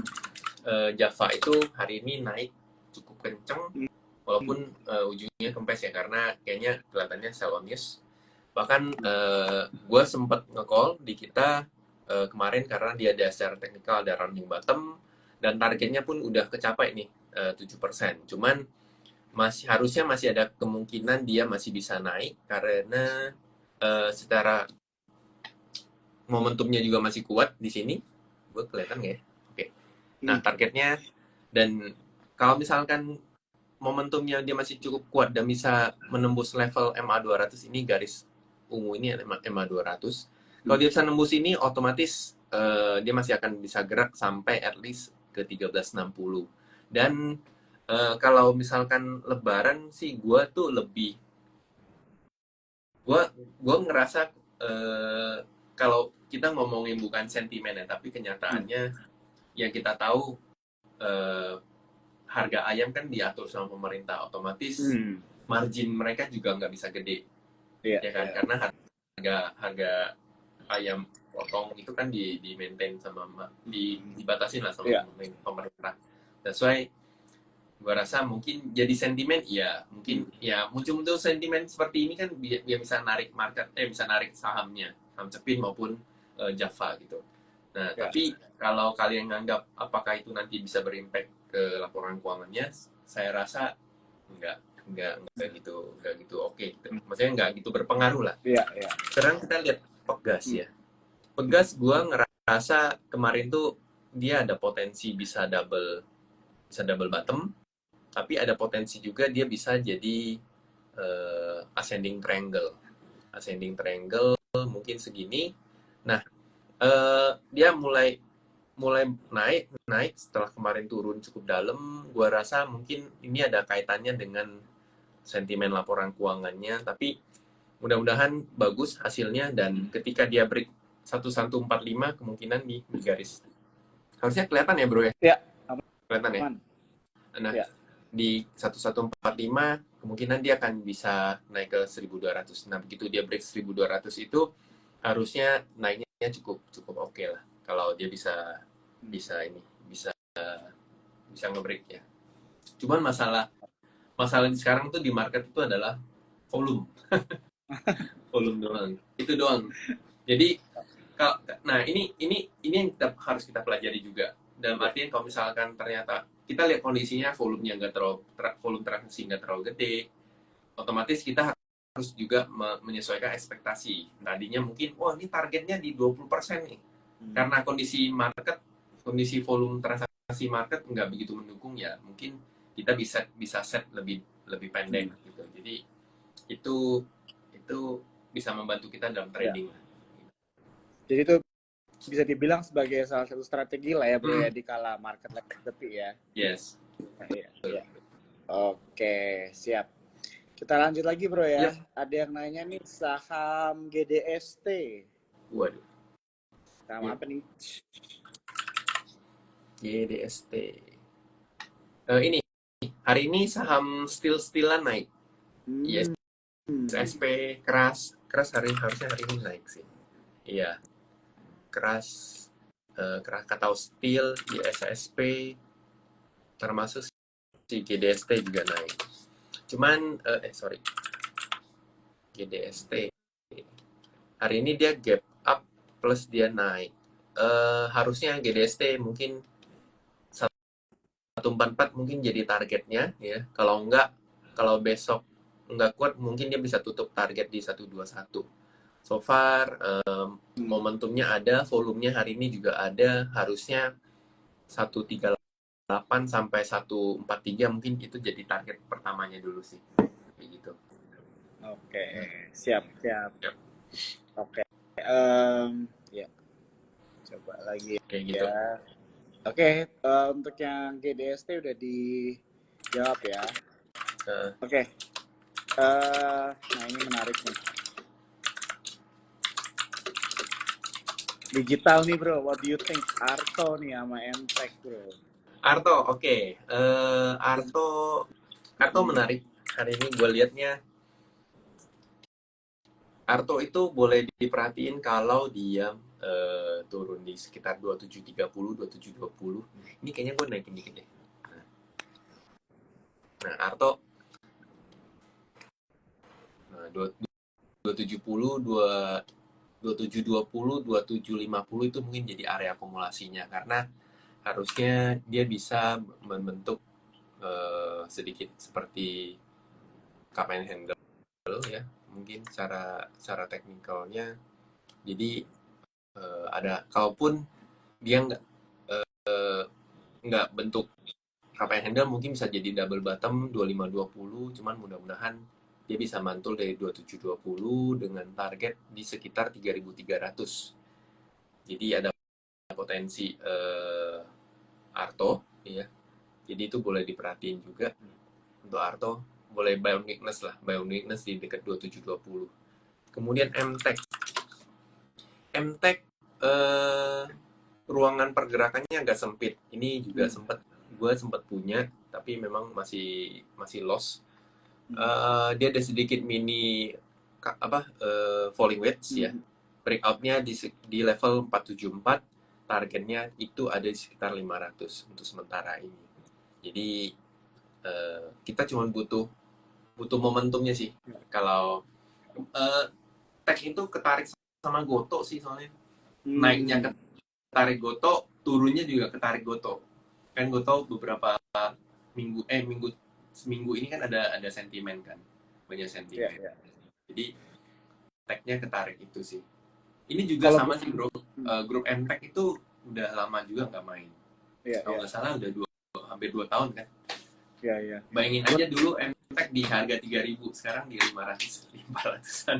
Java itu hari ini naik cukup kenceng walaupun ujungnya kempes ya karena kayaknya kelihatannya sell on news. Bahkan gue sempat nge-call di kita kemarin karena dia ada secara teknikal ada rounding bottom dan targetnya pun udah kecapai nih 7%. Cuman harusnya masih ada kemungkinan dia masih bisa naik karena secara momentumnya juga masih kuat di sini. Gue kelihatan nggak ya? Oke. Nah, targetnya dan kalau misalkan momentumnya dia masih cukup kuat dan bisa menembus level MA200 ini, garis ungu ini MA200. Kalau dia bisa nembus ini, otomatis dia masih akan bisa gerak sampai at least ke 1360. Dan kalau misalkan lebaran sih gue tuh lebih gue ngerasa kalau kita ngomongin bukan sentimen ya, tapi kenyataannya yang kita tahu harga ayam kan diatur sama pemerintah, otomatis margin mereka juga nggak bisa gede, ya kan? Karena harga ayam potong itu kan di maintain sama dibatasin lah sama pemerintah. That's why gue rasa mungkin jadi sentimen, ya mungkin ya muncul sentimen seperti ini kan dia bisa narik market, bisa narik saham Cepin maupun Java gitu. Nah, tapi kalau kalian nganggap apakah itu nanti bisa berimpact ke laporan keuangannya, saya rasa nggak gitu oke gitu. Maksudnya nggak gitu berpengaruh lah. Sekarang kita lihat Pegas ya. Pegas gue ngerasa kemarin tuh dia ada potensi bisa double bottom, tapi ada potensi juga dia bisa jadi ascending triangle mungkin segini. Nah, dia mulai naik setelah kemarin turun cukup dalam. Gua rasa mungkin ini ada kaitannya dengan sentimen laporan keuangannya, tapi mudah-mudahan bagus hasilnya dan ketika dia break 1145 kemungkinan di garis harusnya kelihatan ya bro ya? Ya. Kelihatan ya? Nah, di 1145 kemungkinan dia akan bisa naik ke 1200. Nah, begitu dia break 1200 itu harusnya naiknya cukup oke lah. Kalau dia bisa nge-break ya. Cuman masalah sekarang tuh di market itu adalah volume. Volume doang. Itu doang. Jadi nah ini yang harus kita pelajari juga. Dalam artian kalau misalkan ternyata kita lihat kondisinya volumenya volume transaksi nggak terlalu gede, otomatis kita harus juga menyesuaikan ekspektasi. Tadinya mungkin, wah ini targetnya di 20% nih. Karena kondisi volume transaksi market nggak begitu mendukung ya, mungkin kita bisa set lebih lebih pendek gitu. Jadi itu bisa membantu kita dalam Ya. trading. Jadi itu bisa dibilang sebagai salah satu strategi lah ya bro ya Hmm. di kala market lagi sepi ya. Yes. Iya, iya. Oke, siap. Kita lanjut lagi bro ya. Yep. Ada yang nanya nih saham GDST. Waduh. Saham Yep. apa nih? GDST. Ini hari ini saham still-stillan naik. Yes. ISP keras harusnya hari ini naik sih. Iya. Keras Krakatau Steel, ISSP, termasuk si GDST juga naik. Cuman GDST hari ini dia gap up plus dia naik. Harusnya GDST mungkin 144 mungkin jadi targetnya ya. Kalau besok nggak kuat mungkin dia bisa tutup target di 121. So far momentumnya ada, volumenya hari ini juga ada, harusnya 138 sampai 143 mungkin itu jadi target pertamanya dulu sih. Kayak gitu. Oke, siap. Yep. Oke, ya coba lagi Kayak gitu. ya. Oke, untuk yang GDST udah dijawab ya. Oke, nah ini menarik nih. Digital nih bro, what do you think? Arto nih sama Mtek bro. Arto, oke. Arto menarik. Hari ini gue liatnya Arto itu boleh diperhatiin kalau dia turun di sekitar 2730, 2720. Ini kayaknya gue naikin dikit deh. Nah, Arto 2770, 2720, 2750 itu mungkin jadi area akumulasinya karena harusnya dia bisa membentuk sedikit seperti cup and handle ya, mungkin secara teknikalnya. Jadi ada, kalaupun dia nggak bentuk cup and handle, mungkin bisa jadi double bottom 2520, cuman mudah-mudahan dia bisa mantul dari 2720 dengan target di sekitar 3300. Jadi ada potensi Arto ya. Jadi itu boleh diperhatiin juga untuk Arto, boleh buy on weakness di dekat 2720. Kemudian MTEK ruangan pergerakannya agak sempit. Ini juga gue sempat punya, tapi memang masih loss. Dia ada sedikit mini falling wedge ya. Breakoutnya di level 474, targetnya itu ada di sekitar 500 untuk sementara ini. Jadi kita cuma butuh momentumnya sih. Kalau tech itu ketarik sama Goto sih soalnya. Naiknya ketarik Goto, turunnya juga ketarik Goto. Kan Goto beberapa seminggu ini kan ada sentimen kan, banyak sentimen. Jadi tech-nya ketarik itu sih. Ini juga sama sih bro. Grup MTech itu udah lama juga nggak main. Kalau nggak salah udah hampir 2 tahun kan. Iya. Bayangin aja dulu MTech di harga 3.000, sekarang di 500-an.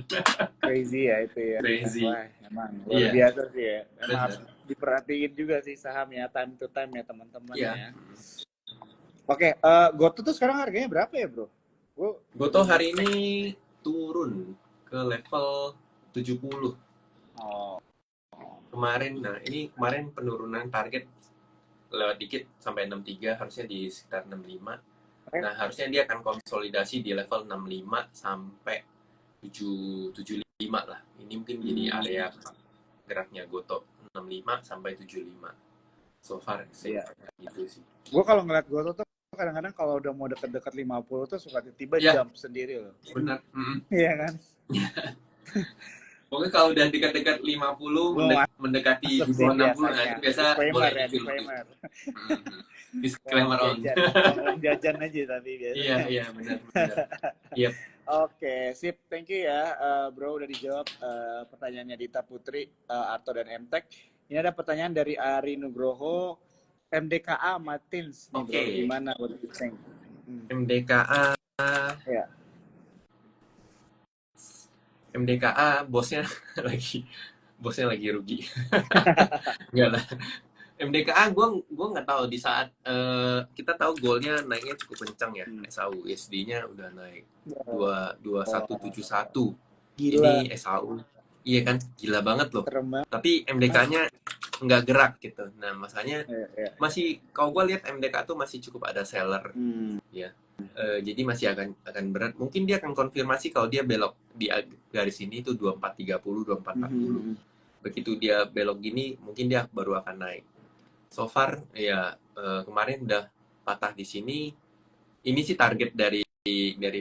Crazy ya itu ya. Crazy. Wah, emang luar biasa sih ya. Emang harus diperhatiin juga sih sahamnya time to time ya teman-teman ya. Oke, Goto tuh sekarang harganya berapa ya bro? Goto hari ini turun ke level 70. Kemarin penurunan target lewat dikit sampai 63, harusnya di sekitar 65. Nah, harusnya dia akan konsolidasi di level 65 sampai 75 lah. Ini mungkin jadi area geraknya Goto 65 sampai 75. So far sih gitu sih. Gue kalau ngeliat Goto tuh kadang-kadang kalau udah mau deket-deket 50 tuh suka tiba-tiba jump sendiri loh. Benar. Iya kan? Pokoknya kalau udah dekat-dekat 50, mendekati 60, nah itu biasa boleh disclaimer. Disclaimer on. Jajan aja tapi biasa. Iya, benar. Yep. Oke, sip. Thank you ya, bro. Udah dijawab pertanyaannya Dita Putri, Arto dan MTech. Ini ada pertanyaan dari Ari Nugroho. MDKA Martins nih bro, Oke. gimana what do you think? MDKA Ya. MDKA bosnya lagi rugi. Enggak lah. MDKA gue nggak tahu di saat kita tahu golnya naiknya cukup kencang ya. SAU SD-nya udah naik 2171. Gila. Ini SAU iya kan gila banget loh. Serem banget. Tapi MDK-nya nggak gerak gitu. Nah, masanya Ya. masih kalau gue lihat MDK tuh masih cukup ada seller ya. Jadi masih akan berat. Mungkin dia akan konfirmasi kalau dia belok di garis ini itu 2430, 2440. Begitu dia belok gini, mungkin dia baru akan naik. So far ya kemarin udah patah di sini. Ini sih target dari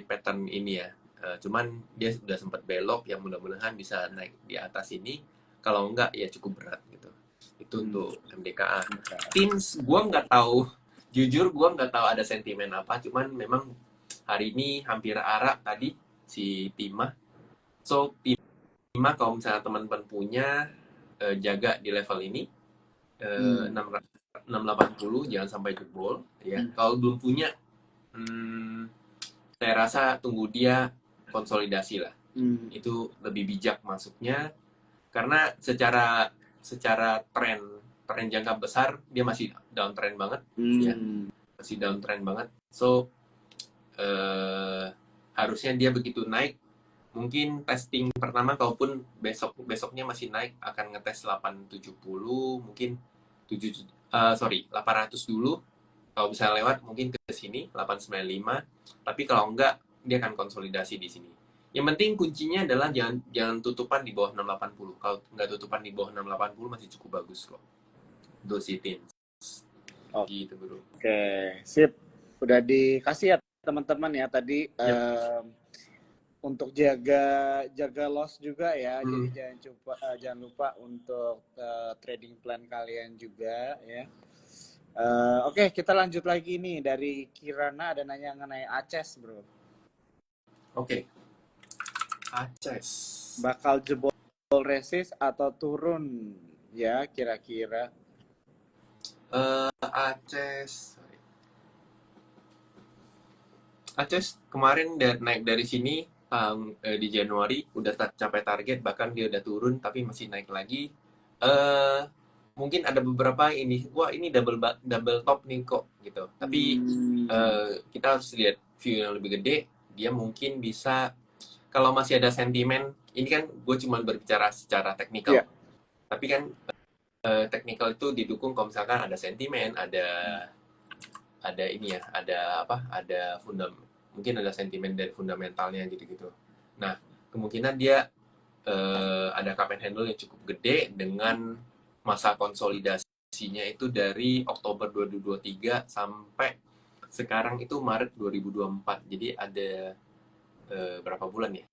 pattern ini ya. Cuman dia sudah sempat belok, yang mudah-mudahan bisa naik di atas ini. Kalau enggak ya cukup berat gitu. Itu untuk MDKA. Teams gue nggak tahu. Jujur gue nggak tahu ada sentimen apa. Cuman memang hari ini hampir arak tadi si Timah. So Timah kalau misalnya teman-teman punya jaga di level ini 680 jangan sampai jebol ya. Kalau belum punya saya rasa tunggu dia konsolidasi lah. Itu lebih bijak masuknya karena secara tren jangka besar dia masih downtrend banget ya. Masih downtrend banget. So harusnya dia begitu naik mungkin testing pertama kalaupun besoknya masih naik akan ngetes 870 mungkin 800 dulu. Kalau bisa lewat mungkin ke sini 895. Tapi kalau enggak dia akan konsolidasi di sini. Yang penting kuncinya adalah jangan tutupan di bawah 680. Kalau nggak tutupan di bawah 680 masih cukup bagus kok. Dositin. Gitu bro. Oke, sip. Udah dikasih ya teman-teman ya tadi untuk jaga loss juga ya. Jadi jangan lupa untuk trading plan kalian juga ya. Oke, kita lanjut lagi nih dari Kirana ada nanya mengenai Aces, bro. Oke. Aces. Bakal jebol resist atau turun ya kira-kira? Aces kemarin naik dari sini di Januari udah capai target, bahkan dia udah turun tapi masih naik lagi. Mungkin ada beberapa ini, wah ini double top nih kok gitu. Tapi kita harus lihat view yang lebih gede. Dia mungkin bisa kalau masih ada sentimen. Ini kan gue cuma berbicara secara teknikal. Yeah. Tapi kan teknikal itu didukung kalau misalkan ada sentimen, ada ini ya, ada mungkin ada sentimen dari fundamentalnya gitu-gitu. Nah, kemungkinan dia ada cup and handle yang cukup gede dengan masa konsolidasinya itu dari Oktober 2023 sampai sekarang itu Maret 2024. Jadi ada berapa bulan ya?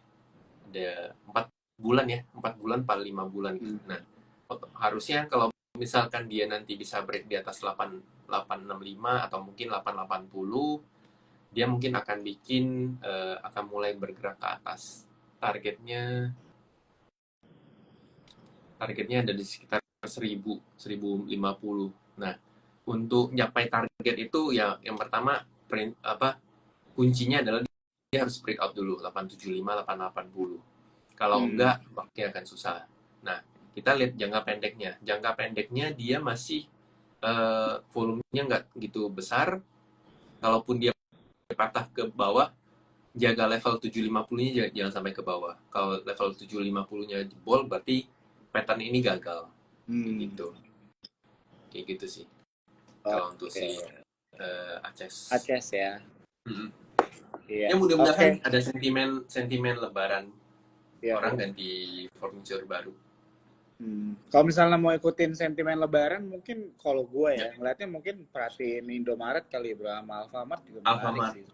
Ada 4 bulan ya, 4 bulan paling 5 bulan gitu. Nah, harusnya kalau misalkan dia nanti bisa break di atas 865 atau mungkin 880, dia mungkin akan akan mulai bergerak ke atas. Targetnya ada di sekitar 1050. Nah, untuk mencapai target itu ya yang pertama kuncinya adalah dia harus break out dulu 875 880. Kalau enggak waktunya akan susah. Nah, kita lihat jangka pendeknya. Jangka pendeknya dia masih volumenya nggak gitu besar. Kalaupun dia patah ke bawah, jaga level 750-nya jangan sampai ke bawah. Kalau level 750-nya jebol, berarti pattern ini gagal. Gitu. Kayak gitu sih. Kalau untuk si Aces. Aces ya. Ya mudah-mudahan ada sentimen lebaran. Ya, orang ganti furniture baru. Kalau misalnya mau ikutin sentimen lebaran, mungkin kalau gue ya ngeliatnya mungkin perhatiin Indomaret kali bro, sama Alfamart juga menarik sih.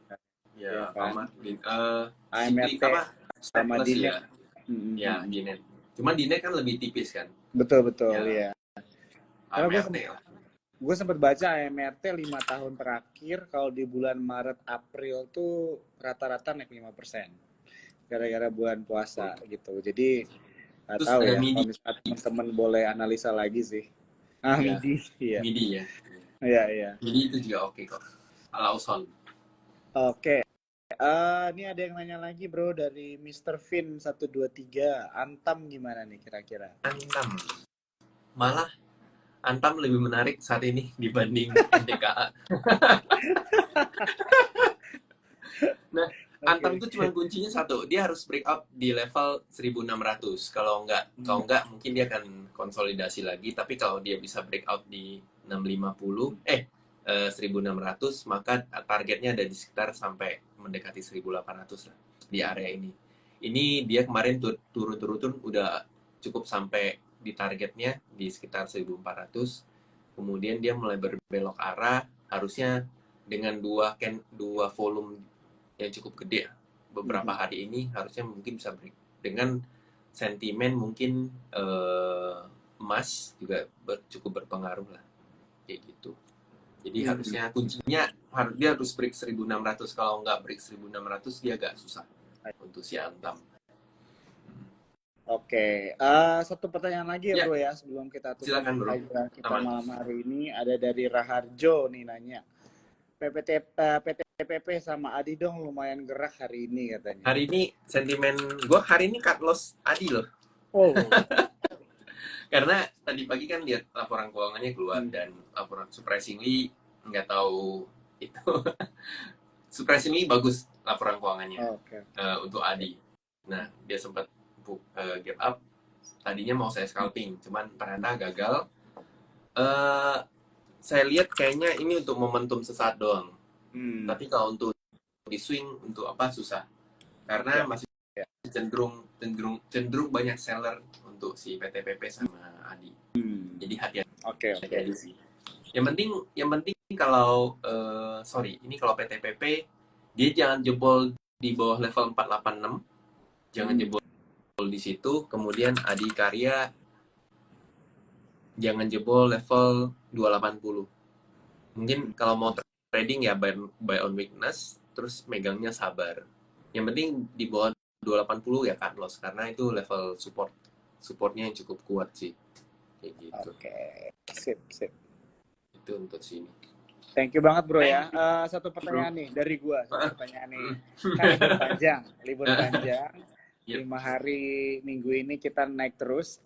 Ya, Alfamart. AMRT sama Dinet. Ya, Dinet. Cuma Dinet kan lebih tipis kan. Betul ya. Karena gue sempat baca AMRT 5 tahun terakhir kalau di bulan Maret April tuh rata-rata naik 5%. Gara-gara bulan puasa gitu. Jadi Nggak Terus tahu ada ya. MIDI, Kalau misalnya teman-teman boleh analisa lagi sih. Ah, ya, MIDI, iya, MIDI ya. iya, iya. MIDI itu juga oke kok. Lawson. Oke. Ini ada yang nanya lagi bro dari Mr. Vin 123. Antam gimana nih kira-kira? Antam. Malah Antam lebih menarik saat ini dibanding NDKA. Nah, Antam Oke. tuh cuma kuncinya satu, dia harus break up di level 1600. Hmm. Kalau enggak mungkin dia akan konsolidasi lagi, tapi kalau dia bisa break out di 650, 1600, maka targetnya ada di sekitar sampai mendekati 1800 lah di area ini. Ini dia kemarin turun-turun udah cukup sampai di targetnya di sekitar 1400. Kemudian dia mulai berbelok arah, harusnya dengan dua volume yang cukup gede beberapa Mhm. hari ini harusnya mungkin bisa break dengan sentimen mungkin emas juga cukup berpengaruh lah kayak gitu. Jadi Mhm. harusnya kuncinya dia harus break 1600, kalau nggak break 1600 dia agak susah untuk si Antam. Oke, satu pertanyaan lagi ya Ya, bro ya sebelum kita tutup silakan bro. aja kita Aman. malam hari ini ada dari Raharjo nih nanya. PTPP sama Adi dong lumayan gerak hari ini katanya. Hari ini sentimen gue hari ini cut loss Adi loh. Oh. Karena tadi pagi kan lihat laporan keuangannya keluar Hmm. dan laporan surprisingly nggak tahu itu surprisingly bagus laporan keuangannya Oke. untuk Adi. Nah, dia sempat gap up. Tadinya mau saya scalping, cuman ternyata gagal. Eh, saya lihat kayaknya ini untuk momentum sesaat doang. Hmm. Tapi kalau untuk di swing untuk apa susah. Karena Ya. masih Ya. cenderung banyak seller untuk si PTPP sama Adi. Hmm. Jadi hati-hati Oke. aja sih. Yang penting kalau ini kalau PTPP dia jangan jebol di bawah level 486, jangan Hmm. jebol di situ. Kemudian Adi Karya jangan jebol level 280. Mungkin kalau mau trading ya buy on weakness, terus megangnya sabar. Yang penting di bawah 280 ya cut loss, karena itu level supportnya yang cukup kuat sih kayak gitu. Oke. Sip. Itu untuk sini. Thank you banget bro ya. Thank you Satu bro. pertanyaan nih dari gua, satu pertanyaan nih. Kan libur panjang. Yep. 5 hari minggu ini kita naik terus.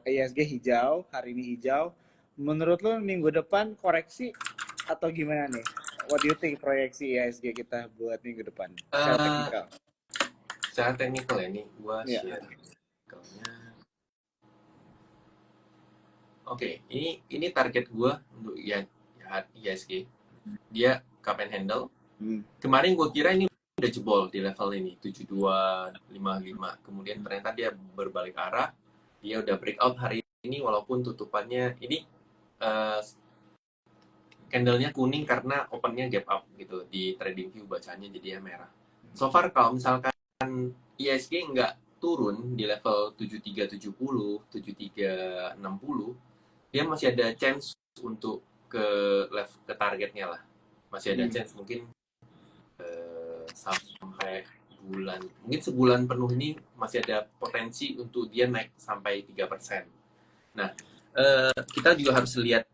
ISG hijau, hari ini hijau. Menurut lo minggu depan koreksi atau gimana nih? What do you think proyeksi ISG kita buat minggu depan? Secara Uh, teknikal. secara teknikal ya nih, gua Iya. share teknikalnya. Oke, ini target gua untuk ISG. Dia cup and handle. Kemarin gua kira ini udah jebol di level ini 7255. Kemudian ternyata dia berbalik arah. Dia udah breakout hari ini walaupun tutupannya ini candlenya kuning karena opennya gap up gitu di TradingView, bacanya jadinya merah. So far kalau misalkan ISG nggak turun di level 7370, 7360, dia masih ada chance untuk ke targetnya lah. Masih ada chance mungkin sampai mungkin sebulan penuh ini masih ada potensi untuk dia naik sampai 3%. Nah, kita juga harus lihat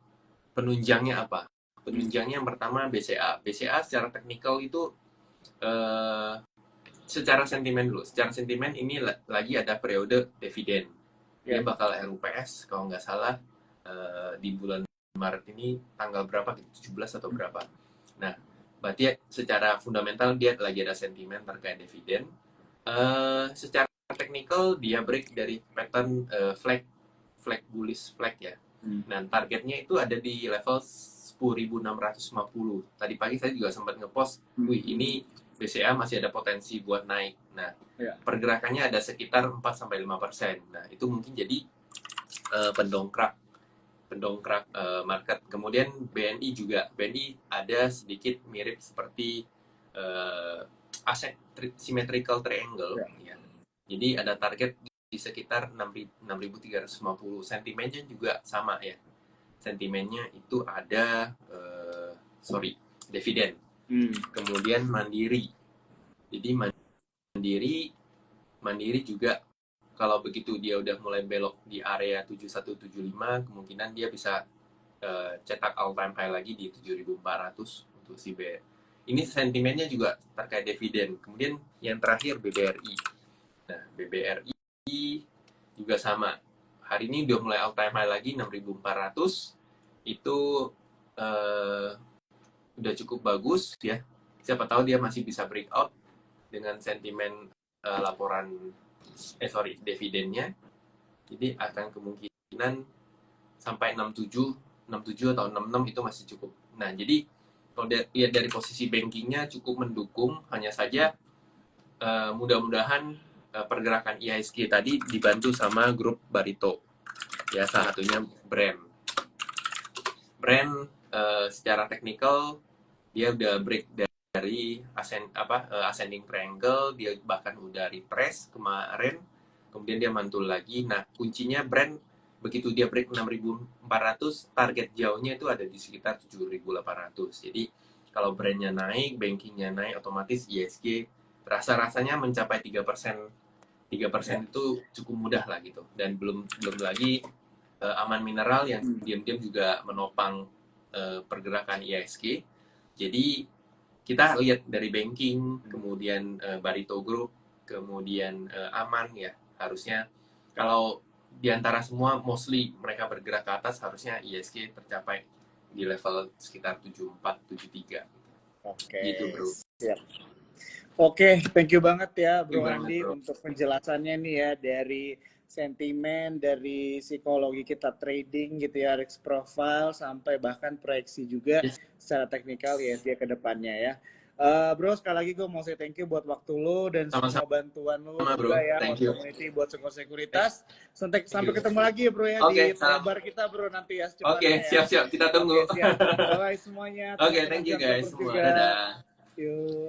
penunjangnya apa. Penunjangnya yang pertama BCA. BCA secara teknikal itu secara sentimen dulu. Secara sentimen ini lagi ada periode dividen. Dia bakal RUPS kalau nggak salah di bulan Maret ini tanggal berapa? 17 atau berapa. Nah, berarti secara fundamental dia lagi ada sentimen terkait dividen. Secara teknikal dia break dari pattern flag bullish flag ya. Nah, targetnya itu ada di level 10.650. Tadi pagi saya juga sempat ngepost, wih ini BCA masih ada potensi buat naik. Nah, pergerakannya ada sekitar 4-5%. Nah, itu mungkin jadi pendongkrak market. Kemudian BNI juga. BNI ada sedikit mirip seperti asymmetrical triangle. Ya. Jadi ada target di sekitar 6.350. Sentimennya juga sama ya. Sentimennya itu ada dividen. Kemudian Mandiri. Jadi Mandiri juga kalau begitu dia udah mulai belok di area 7175, kemungkinan dia bisa cetak all time high lagi di 7.400 untuk si BR. Ini sentimennya juga terkait dividen. Kemudian yang terakhir BBRI. Nah, BBRI juga sama. Hari ini udah mulai all time high lagi 6.400. Itu udah cukup bagus ya. Siapa tahu dia masih bisa breakout dengan sentimen dividennya. Jadi akan kemungkinan sampai 67 atau 66 itu masih cukup. Nah, jadi kalau lihat dari posisi bankingnya cukup mendukung, hanya saja mudah-mudahan pergerakan IHSG tadi dibantu sama grup Barito. Ya, salah satunya Brand. Secara teknikal dia udah break dari ascending triangle, dia bahkan udah retrace kemarin, kemudian dia mantul lagi. Nah, kuncinya Brand begitu dia break 6.400, target jauhnya itu ada di sekitar 7.800. Jadi kalau brandnya naik, bankingnya naik, otomatis ISG rasa-rasanya mencapai 3%. 3% itu cukup mudah lah gitu. Dan belum lagi Aman Mineral yang diam-diam juga menopang pergerakan ISG. Jadi kita lihat dari banking, kemudian Barito Group, kemudian Aman ya, harusnya kalau di antara semua mostly mereka bergerak ke atas, harusnya ISG tercapai di level sekitar 74 73. Oke. Gitu, Bro. Siap. Oke, thank you banget ya Bro Thank you Andi banget, Bro. untuk penjelasannya nih ya, dari sentimen, dari psikologi kita trading gitu ya, risk profile, sampai bahkan proyeksi juga Yes. secara teknikal ISG ke depannya ya. Bro, sekali lagi gue mau say thank you buat waktu lo dan semua bantuan lo juga Bro. ya, Thank buat you. community, buat sekuritas. Sampai you. ketemu lagi ya Bro ya, di pelebar kita Bro nanti ya secepatnya. Oke, siap-siap, kita tunggu. Oke, siap. Bye semuanya. Oke, thank you guys semua. Dadah. Yuk.